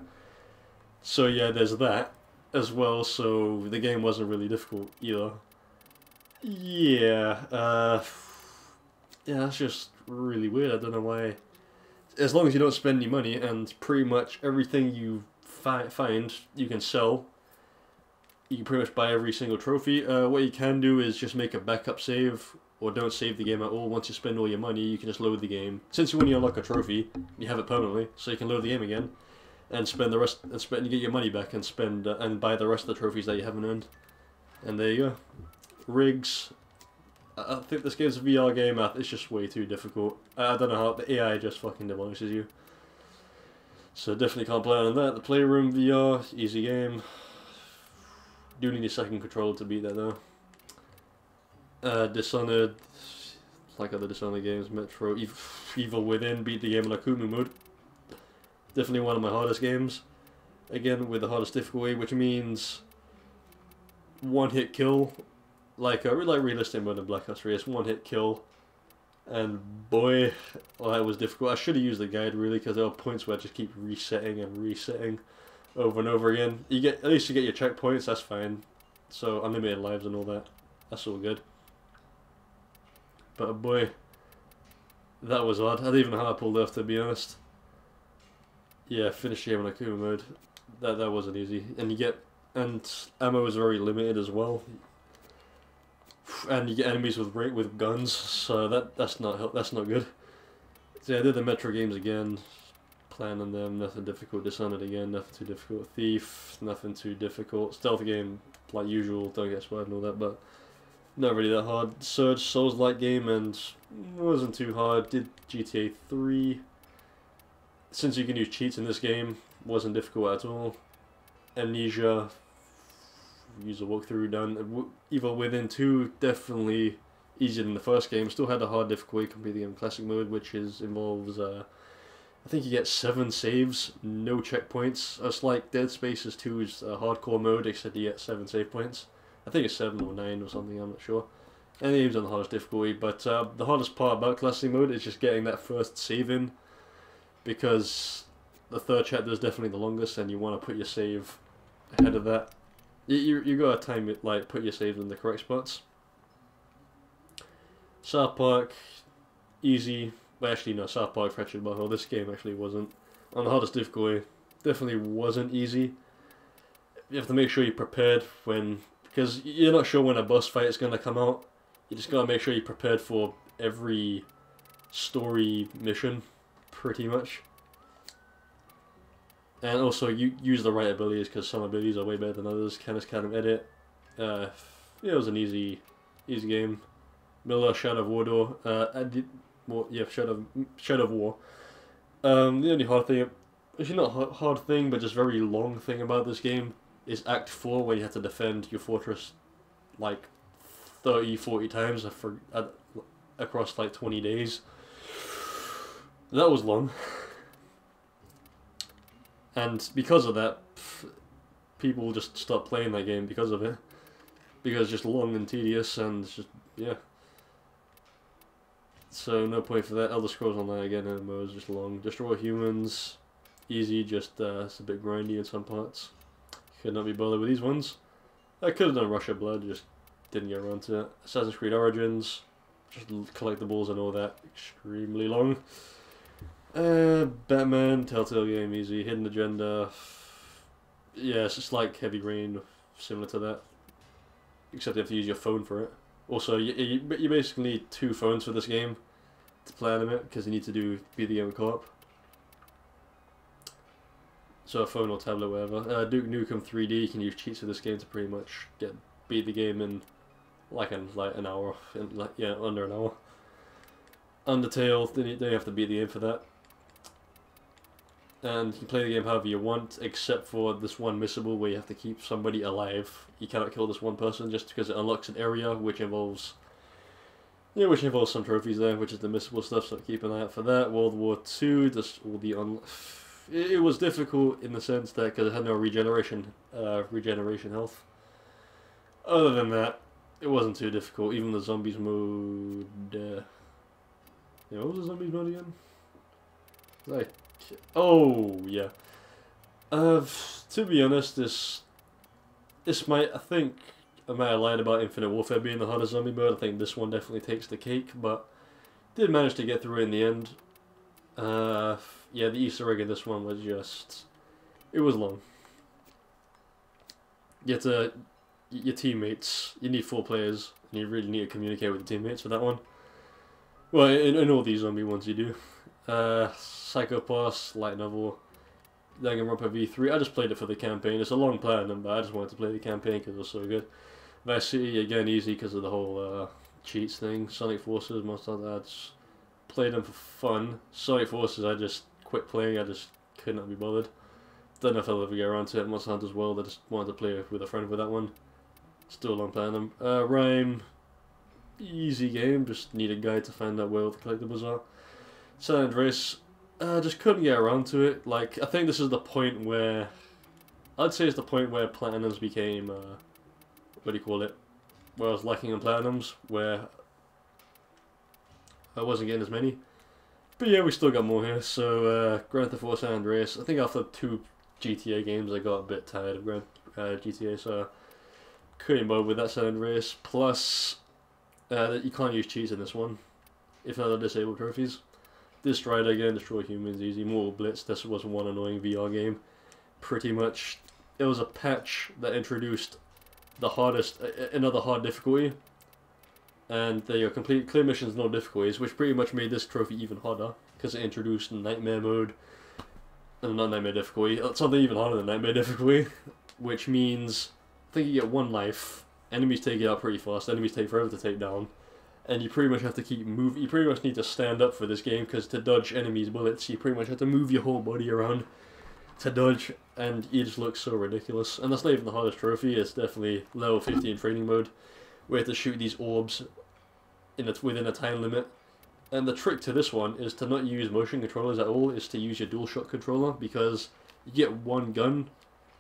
So yeah, there's that as well, so the game wasn't really difficult either. Yeah, yeah, that's just really weird, I don't know why. As long as you don't spend any money, and pretty much everything you find, you can sell. You can pretty much buy every single trophy. What you can do is just make a backup save, or don't save the game at all. Once you spend all your money, you can just load the game. Since you only unlock a trophy, you have it permanently, so you can load the game again, and spend the rest, and you get your money back, and spend and buy the rest of the trophies that you haven't earned. And there you go. Rigs. I think this game's a VR game. It's just way too difficult. I don't know how the AI just fucking demolishes you. So definitely can't play on that. The Playroom VR, easy game. Do need a second controller to beat that though. Dishonored, like other Dishonored games, Metro, Evil Within, beat the game in Akumu mode. Definitely one of my hardest games. Again, with the hardest difficulty, which means one hit kill. Like realistic mode in Black Ops 3, it's one hit kill. And boy, well, that was difficult. I should have used the guide really, because there are points where I just keep resetting and resetting over and over again. At least you get your checkpoints, that's fine. So unlimited lives and all that. That's all good. But boy, that was hard. I don't even know how I pulled it off, to be honest. Yeah, finish the game on Akuma mode. That wasn't easy. And ammo is very limited as well. And you get enemies with guns, so that's not good. So yeah, I did the Metro games again, playing on them, nothing difficult. Dishonored again, nothing too difficult. Thief, nothing too difficult. Stealth game, like usual, don't get spotted and all that, but not really that hard. Surge, Souls-like game, and it wasn't too hard. Did GTA 3. Since you can use cheats in this game, wasn't difficult at all. Amnesia, use a walkthrough done. Evil Within 2, definitely easier than the first game. Still had a hard difficulty, completing in classic mode, which involves I think you get 7 saves, no checkpoints. It's like Dead Space's 2's hardcore mode, except you get 7 save points. I think it's 7 or 9 or something, I'm not sure. And the game's on the hardest difficulty, but the hardest part about classic mode is just getting that first save in, because the third chapter is definitely the longest, and you want to put your save ahead of that. You gotta time it, like, put your saves in the correct spots. South Park, easy. Well, actually, no, South Park Fractured Butthole. This game actually wasn't. On the hardest difficulty, definitely wasn't easy. You have to make sure you're prepared because you're not sure when a boss fight is gonna come out. You just gotta make sure you're prepared for every story mission, pretty much. And also, you use the right abilities, because some abilities are way better than others. Kind of edit. Yeah, it was an easy game. Miller, Shadow of War. Shadow of War. The only hard thing, actually not hard thing, but just very long thing about this game is Act 4, where you have to defend your fortress like 30-40 times across like 20 days. That was long. And because of that, people will just stop playing that game because of it. Because it's just long and tedious, and it's just, yeah. So no point for that. Elder Scrolls Online again, MMO is just long. Destroy Humans, easy, just it's a bit grindy in some parts. Could not be bothered with these ones. I could have done Rush of Blood, just didn't get around to it. Assassin's Creed Origins, just collectibles and all that, extremely long. Batman, Telltale game, easy. Hidden Agenda, yeah, it's just like Heavy Rain, similar to that. Except you have to use your phone for it. Also, you basically need 2 phones for this game to play on it, because you need to beat the game co-op. So a phone or tablet, whatever. Duke Nukem 3D, you can use cheats for this game to pretty much beat the game in like an hour, under an hour. Undertale, then you have to beat the game for that. And you can play the game however you want, except for this one missable where you have to keep somebody alive. You cannot kill this one person just because it unlocks an area which involves some trophies there, which is the missable stuff, so keep an eye out for that. World War II, just all the it was difficult in the sense that because it had no regeneration health. Other than that, it wasn't too difficult. Even the zombies mode. What was the zombies mode again? Oh yeah. To be honest, this might, I might have lied about Infinite Warfare being the hardest zombie mode. I think this one definitely takes the cake, but did manage to get through it in the end. Yeah, the Easter egg in this one was just, it was long. Your teammates, you need 4 players, and you really need to communicate with your teammates for that one. Well, in all these zombie ones you do. Psycho Pass, light novel, Danganronpa V3. I just played it for the campaign. It's a long platinum, but I just wanted to play the campaign because it was so good. Vice City, again, easy because of the whole cheats thing. Sonic Forces, Monster Hunter, I just played them for fun. Sonic Forces, I just quit playing. I just could not be bothered. Don't know if I'll ever get around to it. Monster Hunter's World, I just wanted to play with a friend with that one. Still a long platinum. Rhyme, easy game. Just need a guide to find out where all the collectibles are. San Andreas, just couldn't get around to it. Like, I think this is the point where, I'd say it's the point where platinums became, what do you call it? Where I was lacking in platinums, where I wasn't getting as many. But yeah, we still got more here. So, Grand Theft Auto San Andreas. I think after 2 GTA games, I got a bit tired of GTA, so couldn't bother with that San Andreas. Plus, you can't use cheats in this one, if not the disabled trophies. Destroy again, Destroy Humans, easy. Mortal Blitz, this was one annoying VR game. Pretty much, it was a patch that introduced the hardest, another hard difficulty. And they are complete clear missions, no difficulties, which pretty much made this trophy even harder, because it introduced Nightmare mode. And not Nightmare difficulty, something even harder than Nightmare difficulty. Which means, I think you get 1 life, enemies take it out pretty fast, enemies take forever to take down. And you pretty much have to keep moving. You pretty much need to stand up for this game, because to dodge enemies' bullets, you pretty much have to move your whole body around to dodge, and you just look so ridiculous. And that's not even the hardest trophy. It's definitely level 50 in training mode, where you have to shoot these orbs within a time limit. And the trick to this one is to not use motion controllers at all. Is to use your DualShock controller, because you get 1 gun.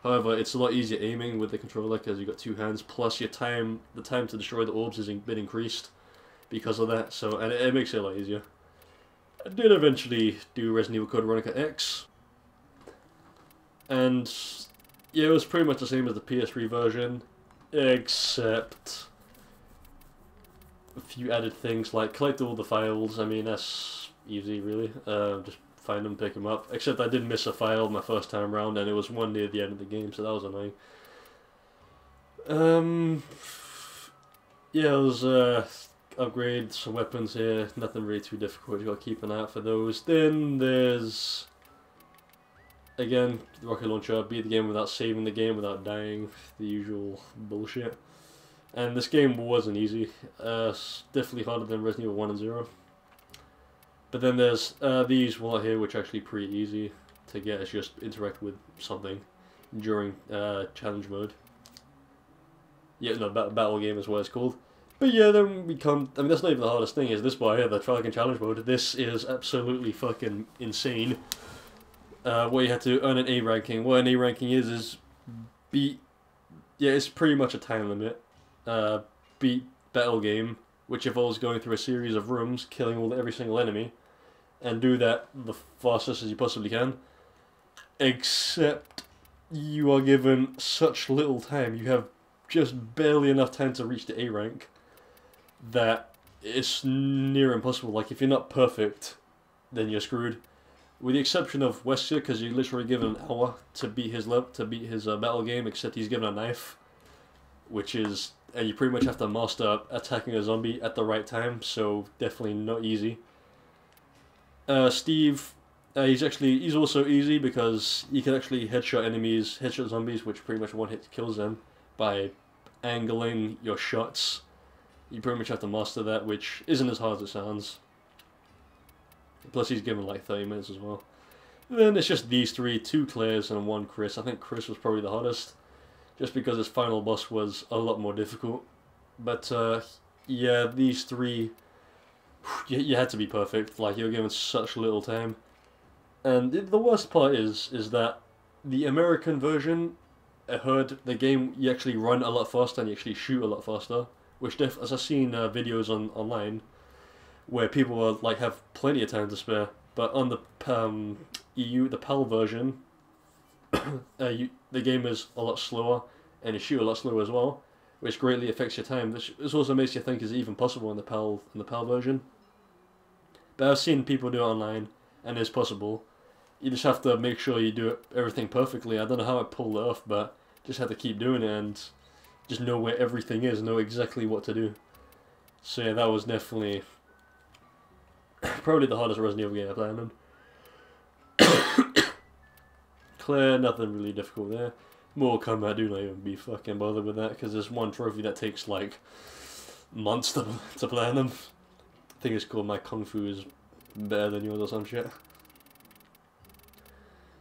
However, it's a lot easier aiming with the controller because you've got 2 hands. Plus, the time to destroy the orbs has been increased because of that, so, and it makes it a lot easier. I did eventually do Resident Evil Code Veronica X, and yeah, it was pretty much the same as the PS3 version, except a few added things like collect all the files. I mean, that's easy really, just find them, pick them up, except I did miss a file my first time around, and it was one near the end of the game, so that was annoying. Yeah, it was upgrade some weapons here, nothing really too difficult, you gotta keep an eye out for those. Then there's, again, the rocket launcher, beat the game without saving the game, without dying, the usual bullshit. And this game wasn't easy, definitely harder than Resident Evil 1 and 0. But then there's these one here, which are actually pretty easy to get, it's just interact with something during challenge mode. Yeah, no, battle game is what it's called. But yeah, then we come, I mean, that's not even the hardest thing, is this bar here, the Trial Challenge mode. This is absolutely fucking insane. Where you have to earn an A ranking. What an A ranking is beat, yeah, it's pretty much a time limit. Beat battle game, which involves going through a series of rooms, killing every single enemy, and do that the fastest as you possibly can. except you are given such little time. You have just barely enough time to reach the A rank that it's near impossible. Like, if you're not perfect, then you're screwed. With the exception of Wesker, because you're literally given an hour to beat his battle game, except he's given a knife, which is, and you pretty much have to master attacking a zombie at the right time, so definitely not easy. Steve, he's also easy because you can actually headshot zombies, which pretty much one hit kills them by angling your shots. You pretty much have to master that, which isn't as hard as it sounds. Plus he's given like 30 minutes as well. And then it's just these three, 2 Claires and 1 Chris. I think Chris was probably the hardest, just because his final boss was a lot more difficult. But yeah, these 3, you had to be perfect. Like, you were given such little time. And the worst part is that the American version, I heard the game, you actually run a lot faster and you actually shoot a lot faster. Which, as I've seen videos online, where people are, like, have plenty of time to spare. But on the the PAL version, the game is a lot slower, and you shoot a lot slower as well, which greatly affects your time. This also makes you think, is it even possible in the PAL version? But I've seen people do it online, and it's possible. You just have to make sure you do everything perfectly. I don't know how I pulled it off, but just have to keep doing it and just know where everything is, know exactly what to do. So yeah, that was definitely probably the hardest Resident Evil game I played on. Claire, nothing really difficult there. Mortal Kombat, do not even be fucking bothered with that, because there's one trophy that takes like months to play on them. I think it's called My Kung Fu is better than yours or some shit.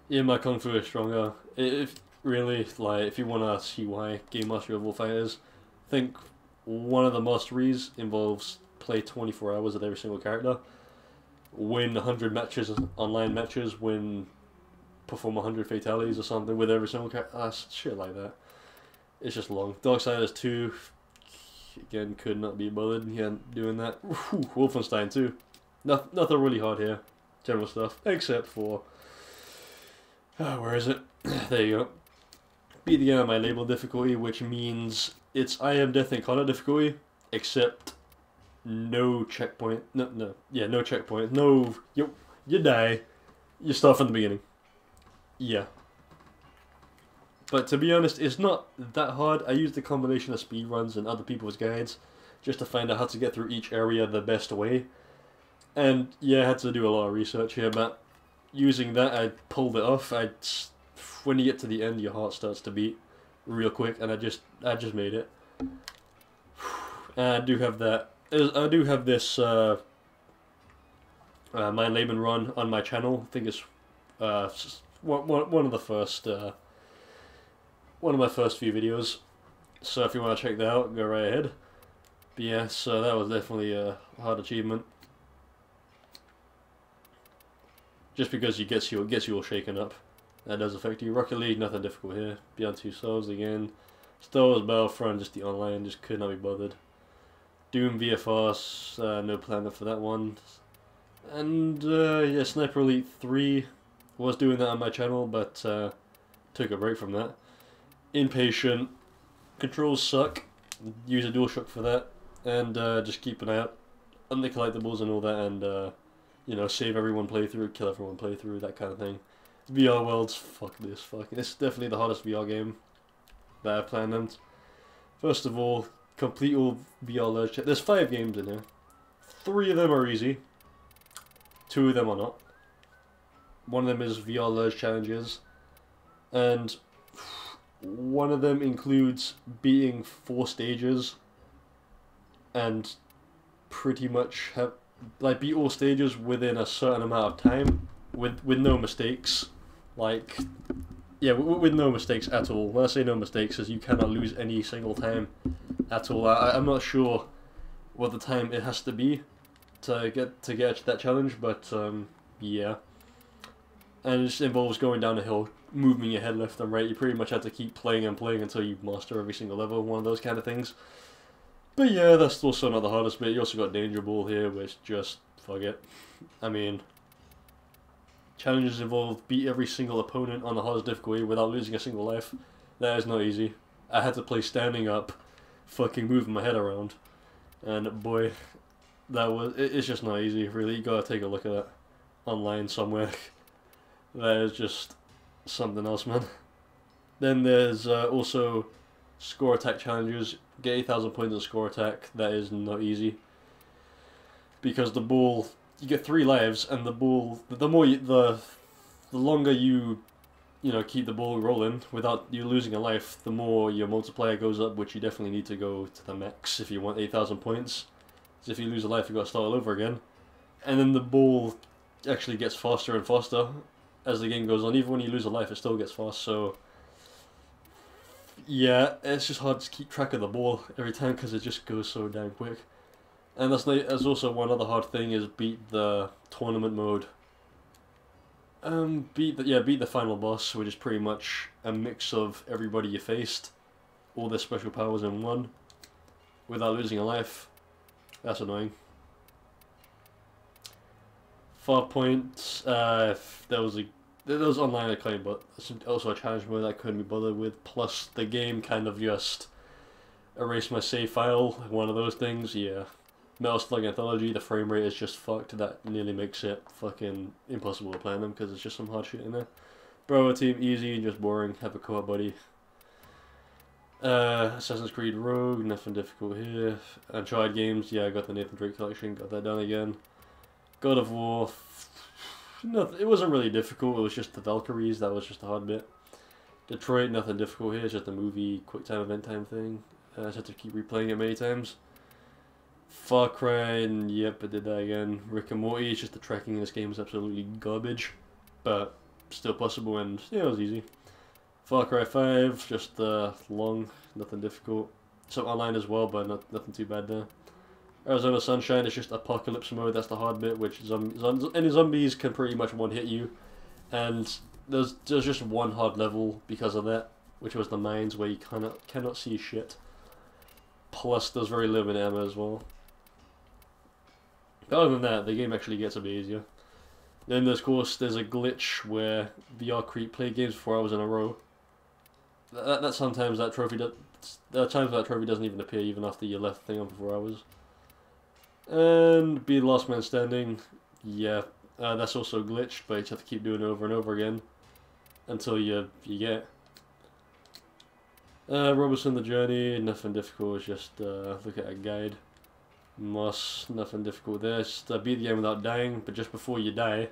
Yeah, my Kung Fu is stronger. If really, like, if you want to see why Game Master of all fighters, I think one of the masteries involves play 24 hours with every single character, win 100 matches, online matches, perform 100 fatalities or something with every single character, shit like that. It's just long. Darksiders 2, again, could not be bothered doing that. Wolfenstein 2, nothing really hard here, general stuff, except for, where is it? There you go. Beat the game on my label difficulty, which means it's I Am Death Incarnate difficulty, except no checkpoint. No checkpoint. No, you die. You start from the beginning. Yeah. But to be honest, it's not that hard. I used a combination of speedruns and other people's guides just to find out how to get through each area the best way. And yeah, I had to do a lot of research here, but using that, I pulled it off. When you get to the end, your heart starts to beat real quick, and I just made it. And I do have that. I do have this My Layman run on my channel. I think it's one of the first one of my first few videos. So if you want to check that out, go right ahead. But yeah, so that was definitely a hard achievement. Just because it gets you all shaken up. That does affect you. Rocket League, nothing difficult here. Beyond Two Souls again. Star Wars Battlefront, just the online, just could not be bothered. Doom VFR, no plan for that one. And yeah, Sniper Elite 3, was doing that on my channel, but took a break from that. Impatient, controls suck, use a DualShock for that, and just keep an eye out on the collectibles and all that, and you know, save everyone playthrough, kill everyone playthrough, that kind of thing. VR Worlds, fuck this, it's definitely the hardest VR game that I've planned on. First of all, complete all VR Ledge. There's 5 games in here. 3 of them are easy. 2 of them are not. One of them is VR Ledge challenges, and one of them includes beating 4 stages, and pretty much beat all stages within a certain amount of time, with no mistakes. Like, yeah, with no mistakes at all. When I say no mistakes, is you cannot lose any single time at all. I'm not sure what the time it has to be to get that challenge, but yeah. And it just involves going down a hill, moving your head left and right. You pretty much have to keep playing and playing until you master every single level, one of those kind of things. But yeah, that's also not the hardest bit. You also got Danger Ball here, which just, fuck it. I mean, Challenges involve beat every single opponent on the hardest difficulty without losing a single life. That is not easy. I had to play standing up, fucking moving my head around. And boy, it's just not easy, really. You gotta take a look at that online somewhere. That is just something else, man. Then there's also score attack challenges. Get 8,000 points in score attack. That is not easy. Because the ball, you get 3 lives, and the ball, the longer you keep the ball rolling without you losing a life, the more your multiplier goes up, which you definitely need to go to the max if you want 8,000 points. So if you lose a life, you got to start all over again. And then the ball actually gets faster and faster as the game goes on. Even when you lose a life, it still gets fast. So yeah, it's just hard to keep track of the ball every time because it just goes so damn quick. And there's also one other hard thing is beat the tournament mode. Beat the final boss, which is pretty much a mix of everybody you faced, all their special powers in one, without losing a life. That's annoying. 5 points. There was online acclaim, but also a challenge mode I couldn't be bothered with. Plus, the game kind of just erased my save file. One of those things, yeah. Metal Slug Anthology, the frame rate is just fucked. That nearly makes it fucking impossible to play them because there's just some hard shit in there. Bravo Team, easy and just boring. Have a co-op buddy. Assassin's Creed Rogue, nothing difficult here. Uncharted games, yeah, I got the Nathan Drake collection, got that done again. God of War, it wasn't really difficult, it was just the Valkyries, that was just the hard bit. Detroit, nothing difficult here, it's just a movie, quick time, event time thing. I just had to keep replaying it many times. Far Cry, and yep, I did that again. Rick and Morty, it's just the tracking in this game is absolutely garbage, but still possible, and yeah, it was easy. Far Cry 5, just long, nothing difficult. Some online as well, but nothing too bad there. Arizona Sunshine is just apocalypse mode, that's the hard bit, which any zombies can pretty much one-hit you. And there's just one hard level because of that, which was the mines where you cannot see shit. Plus there's very limited ammo as well. But other than that, the game actually gets a bit easier. Then of course there's a glitch where VR Creep played games 4 hours in a row. That sometimes that trophy there are times that trophy doesn't even appear even after you left the thing on for 4 hours. And be the last man standing, yeah, that's also glitched, but you just have to keep doing it over and over again until you get. Robinson the Journey, nothing difficult, it's just look at a guide. Moss, nothing difficult there, just beat the game without dying, but just before you die,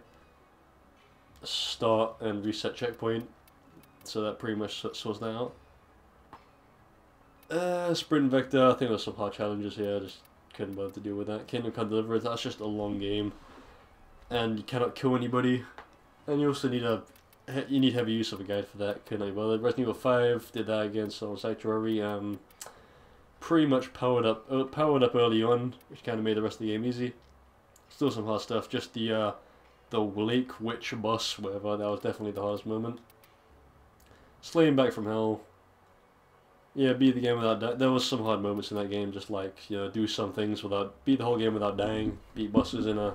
start and reset checkpoint, so that pretty much sorts that out. Sprint Vector, I think there's some hard challenges here, just couldn't bother to deal with that. Kingdom Come Delivered, that's just a long game, and you cannot kill anybody, and you also need heavy use of a guide for that. Couldn't be bothered. Resident Evil 5 did that against Sanctuary. Pretty much powered up early on, which kind of made the rest of the game easy. Still some hard stuff. Just the Lake Witch boss, whatever. That was definitely the hardest moment. Slaying Back from Hell. Yeah, beat the game without dying. There was some hard moments in that game, just like, do some things without, beat the whole game without dying, beat bosses in a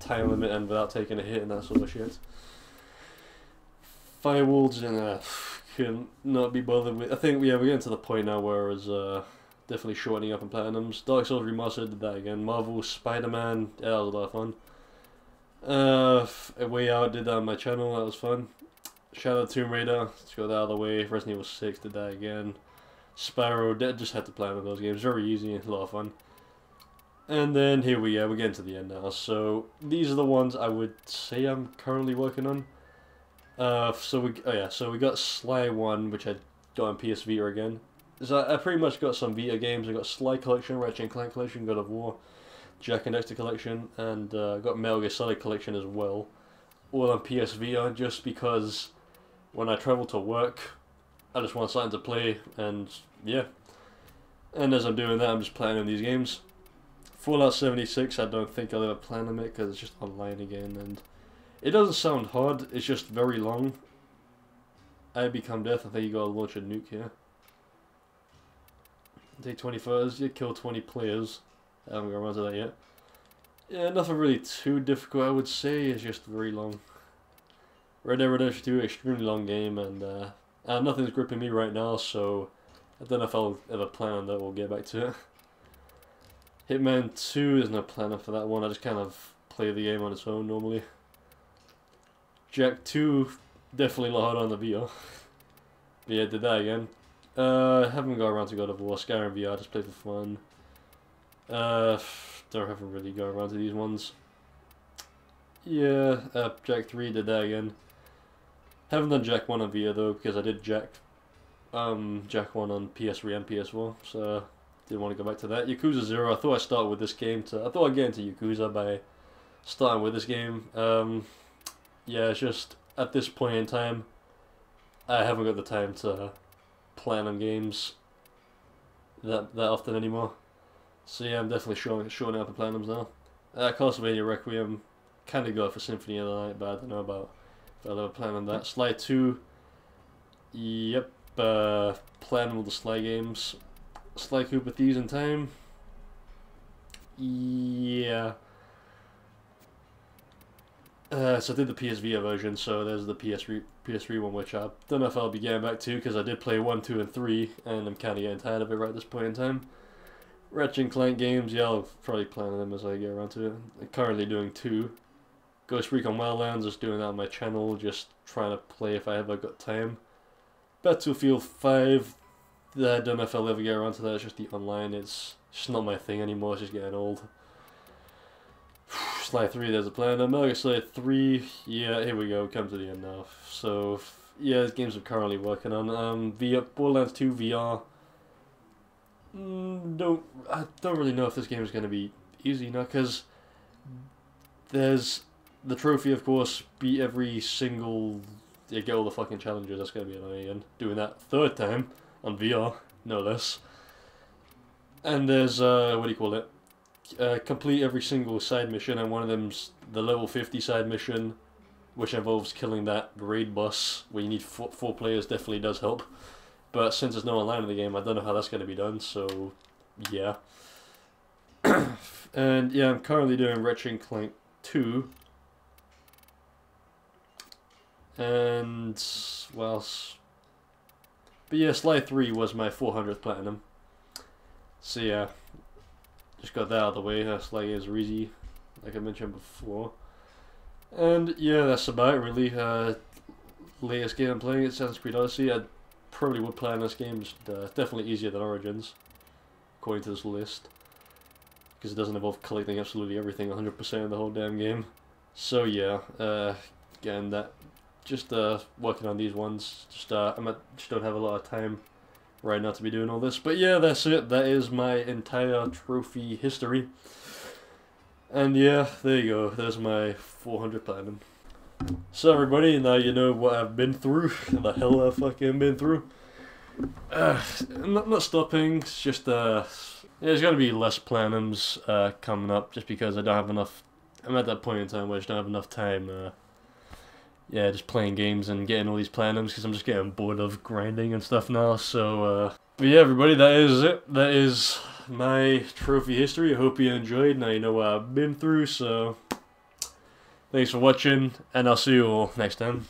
time limit and without taking a hit and that sort of shit. Firewolves, and could not be bothered with. I think, yeah, we're getting to the point now where it's definitely shortening up in Platinums. Dark Souls Remastered did that again. Marvel Spider-Man, yeah, that was a lot of fun. A Way Out did that on my channel, that was fun. Shadow of the Tomb Raider, let's go that out of the way. Resident Evil 6 did that again. Spyro, just had to play one of those games, very easy, a lot of fun. And then here we are, we're getting to the end now. So these are the ones I would say I'm currently working on. So we got Sly 1, which I got on PS Vita again. So I pretty much got some Vita games. I got Sly Collection, Ratchet & Clank Collection, God of War, Jak and Daxter Collection, and got Metal Gear Solid Collection as well. All on PS Vita, just because when I travel to work, I just want something to play, and yeah. And as I'm doing that, I'm just playing on these games. Fallout 76, I don't think I'll ever plan on it, because it's just online again, and it doesn't sound hard, it's just very long. I Become Death, I think you gotta launch a nuke here. Take 20 photos, you kill 20 players. I haven't got around to that yet. Yeah, nothing really too difficult, I would say, it's just very long. Red Dead Redemption 2, extremely long game, and nothing's gripping me right now, so I don't know if I'll ever plan on that. We'll get back to it. Hitman 2, there's no planning for that one. I just kind of play the game on its own normally. Jak 2, definitely a lot harder on the VR. But yeah, did that again. Haven't got around to God of War. Skyrim VR, just play for fun. Haven't really got around to these ones. Yeah, Jak 3, did that again. Haven't done Jak 1 on VR though, because I did Jak 1 on PS3 and PS4, so didn't want to go back to that. Yakuza 0, I thought I'd start with this game. I thought I'd get into Yakuza by starting with this game. Yeah, it's just, at this point in time, I haven't got the time to plan on games that often anymore. So yeah, I'm definitely showing up and playing them now. Castlevania Requiem, kind of go for Symphony of the Night, but I don't know about if I'll ever plan on that. Sly 2, yep, planning all the Sly games. Sly Cooper Thieves in Time, yeah. So I did the PSVR version, so there's the PS3 one, which I don't know if I'll be getting back to, because I did play 1, 2, and 3, and I'm kind of getting tired of it right at this point in time. Ratchet & Clank games, yeah, I'll probably plan on them as I get around to it. I'm currently doing 2. Ghost Recon Wildlands, just doing that on my channel, just trying to play if I ever got time. Battlefield 5, I don't know if I'll ever get around to that, it's just the online, it's just not my thing anymore, it's just getting old. Sly 3, there's a plan. Metal Gear Solid 3, yeah, here we go, come to the end now. So, yeah, the games I'm currently working on. Borderlands 2 VR. I don't really know if this game is going to be easy now, because there's the trophy, of course, beat every single, get all the fucking challenges, that's going to be annoying again. Doing that 3rd time on VR, no less. And there's, what do you call it? Complete every single side mission, and one of them's the level 50 side mission, which involves killing that raid boss, where you need 4 players, definitely does help. But since there's no online in the game, I don't know how that's going to be done, so yeah. And yeah, I'm currently doing Ratchet & Clank 2. And what else? But yeah, Sly 3 was my 400th platinum. So yeah, just got that out of the way. Sly games are easy, like I mentioned before. And yeah, that's about it really. Latest game I'm playing, Assassin's Creed Odyssey. I probably would play on this game, just definitely easier than Origins, according to this list. Because it doesn't involve collecting absolutely everything 100% of the whole damn game. So yeah, again, that just working on these ones. Just just don't have a lot of time right now to be doing all this. But yeah, that's it. That is my entire trophy history. And yeah, there you go. There's my 400 platinum. So everybody, now you know what I've been through. The hell I've fucking been through. Not stopping. It's just yeah, there's gonna be less platinums coming up, just because I don't have enough. I'm at that point in time where I just don't have enough time. Yeah, just playing games and getting all these platinums, because I'm just getting bored of grinding and stuff now. So but yeah, everybody, that is it. That is my trophy history. I hope you enjoyed. Now you know what I've been through. So thanks for watching, and I'll see you all next time.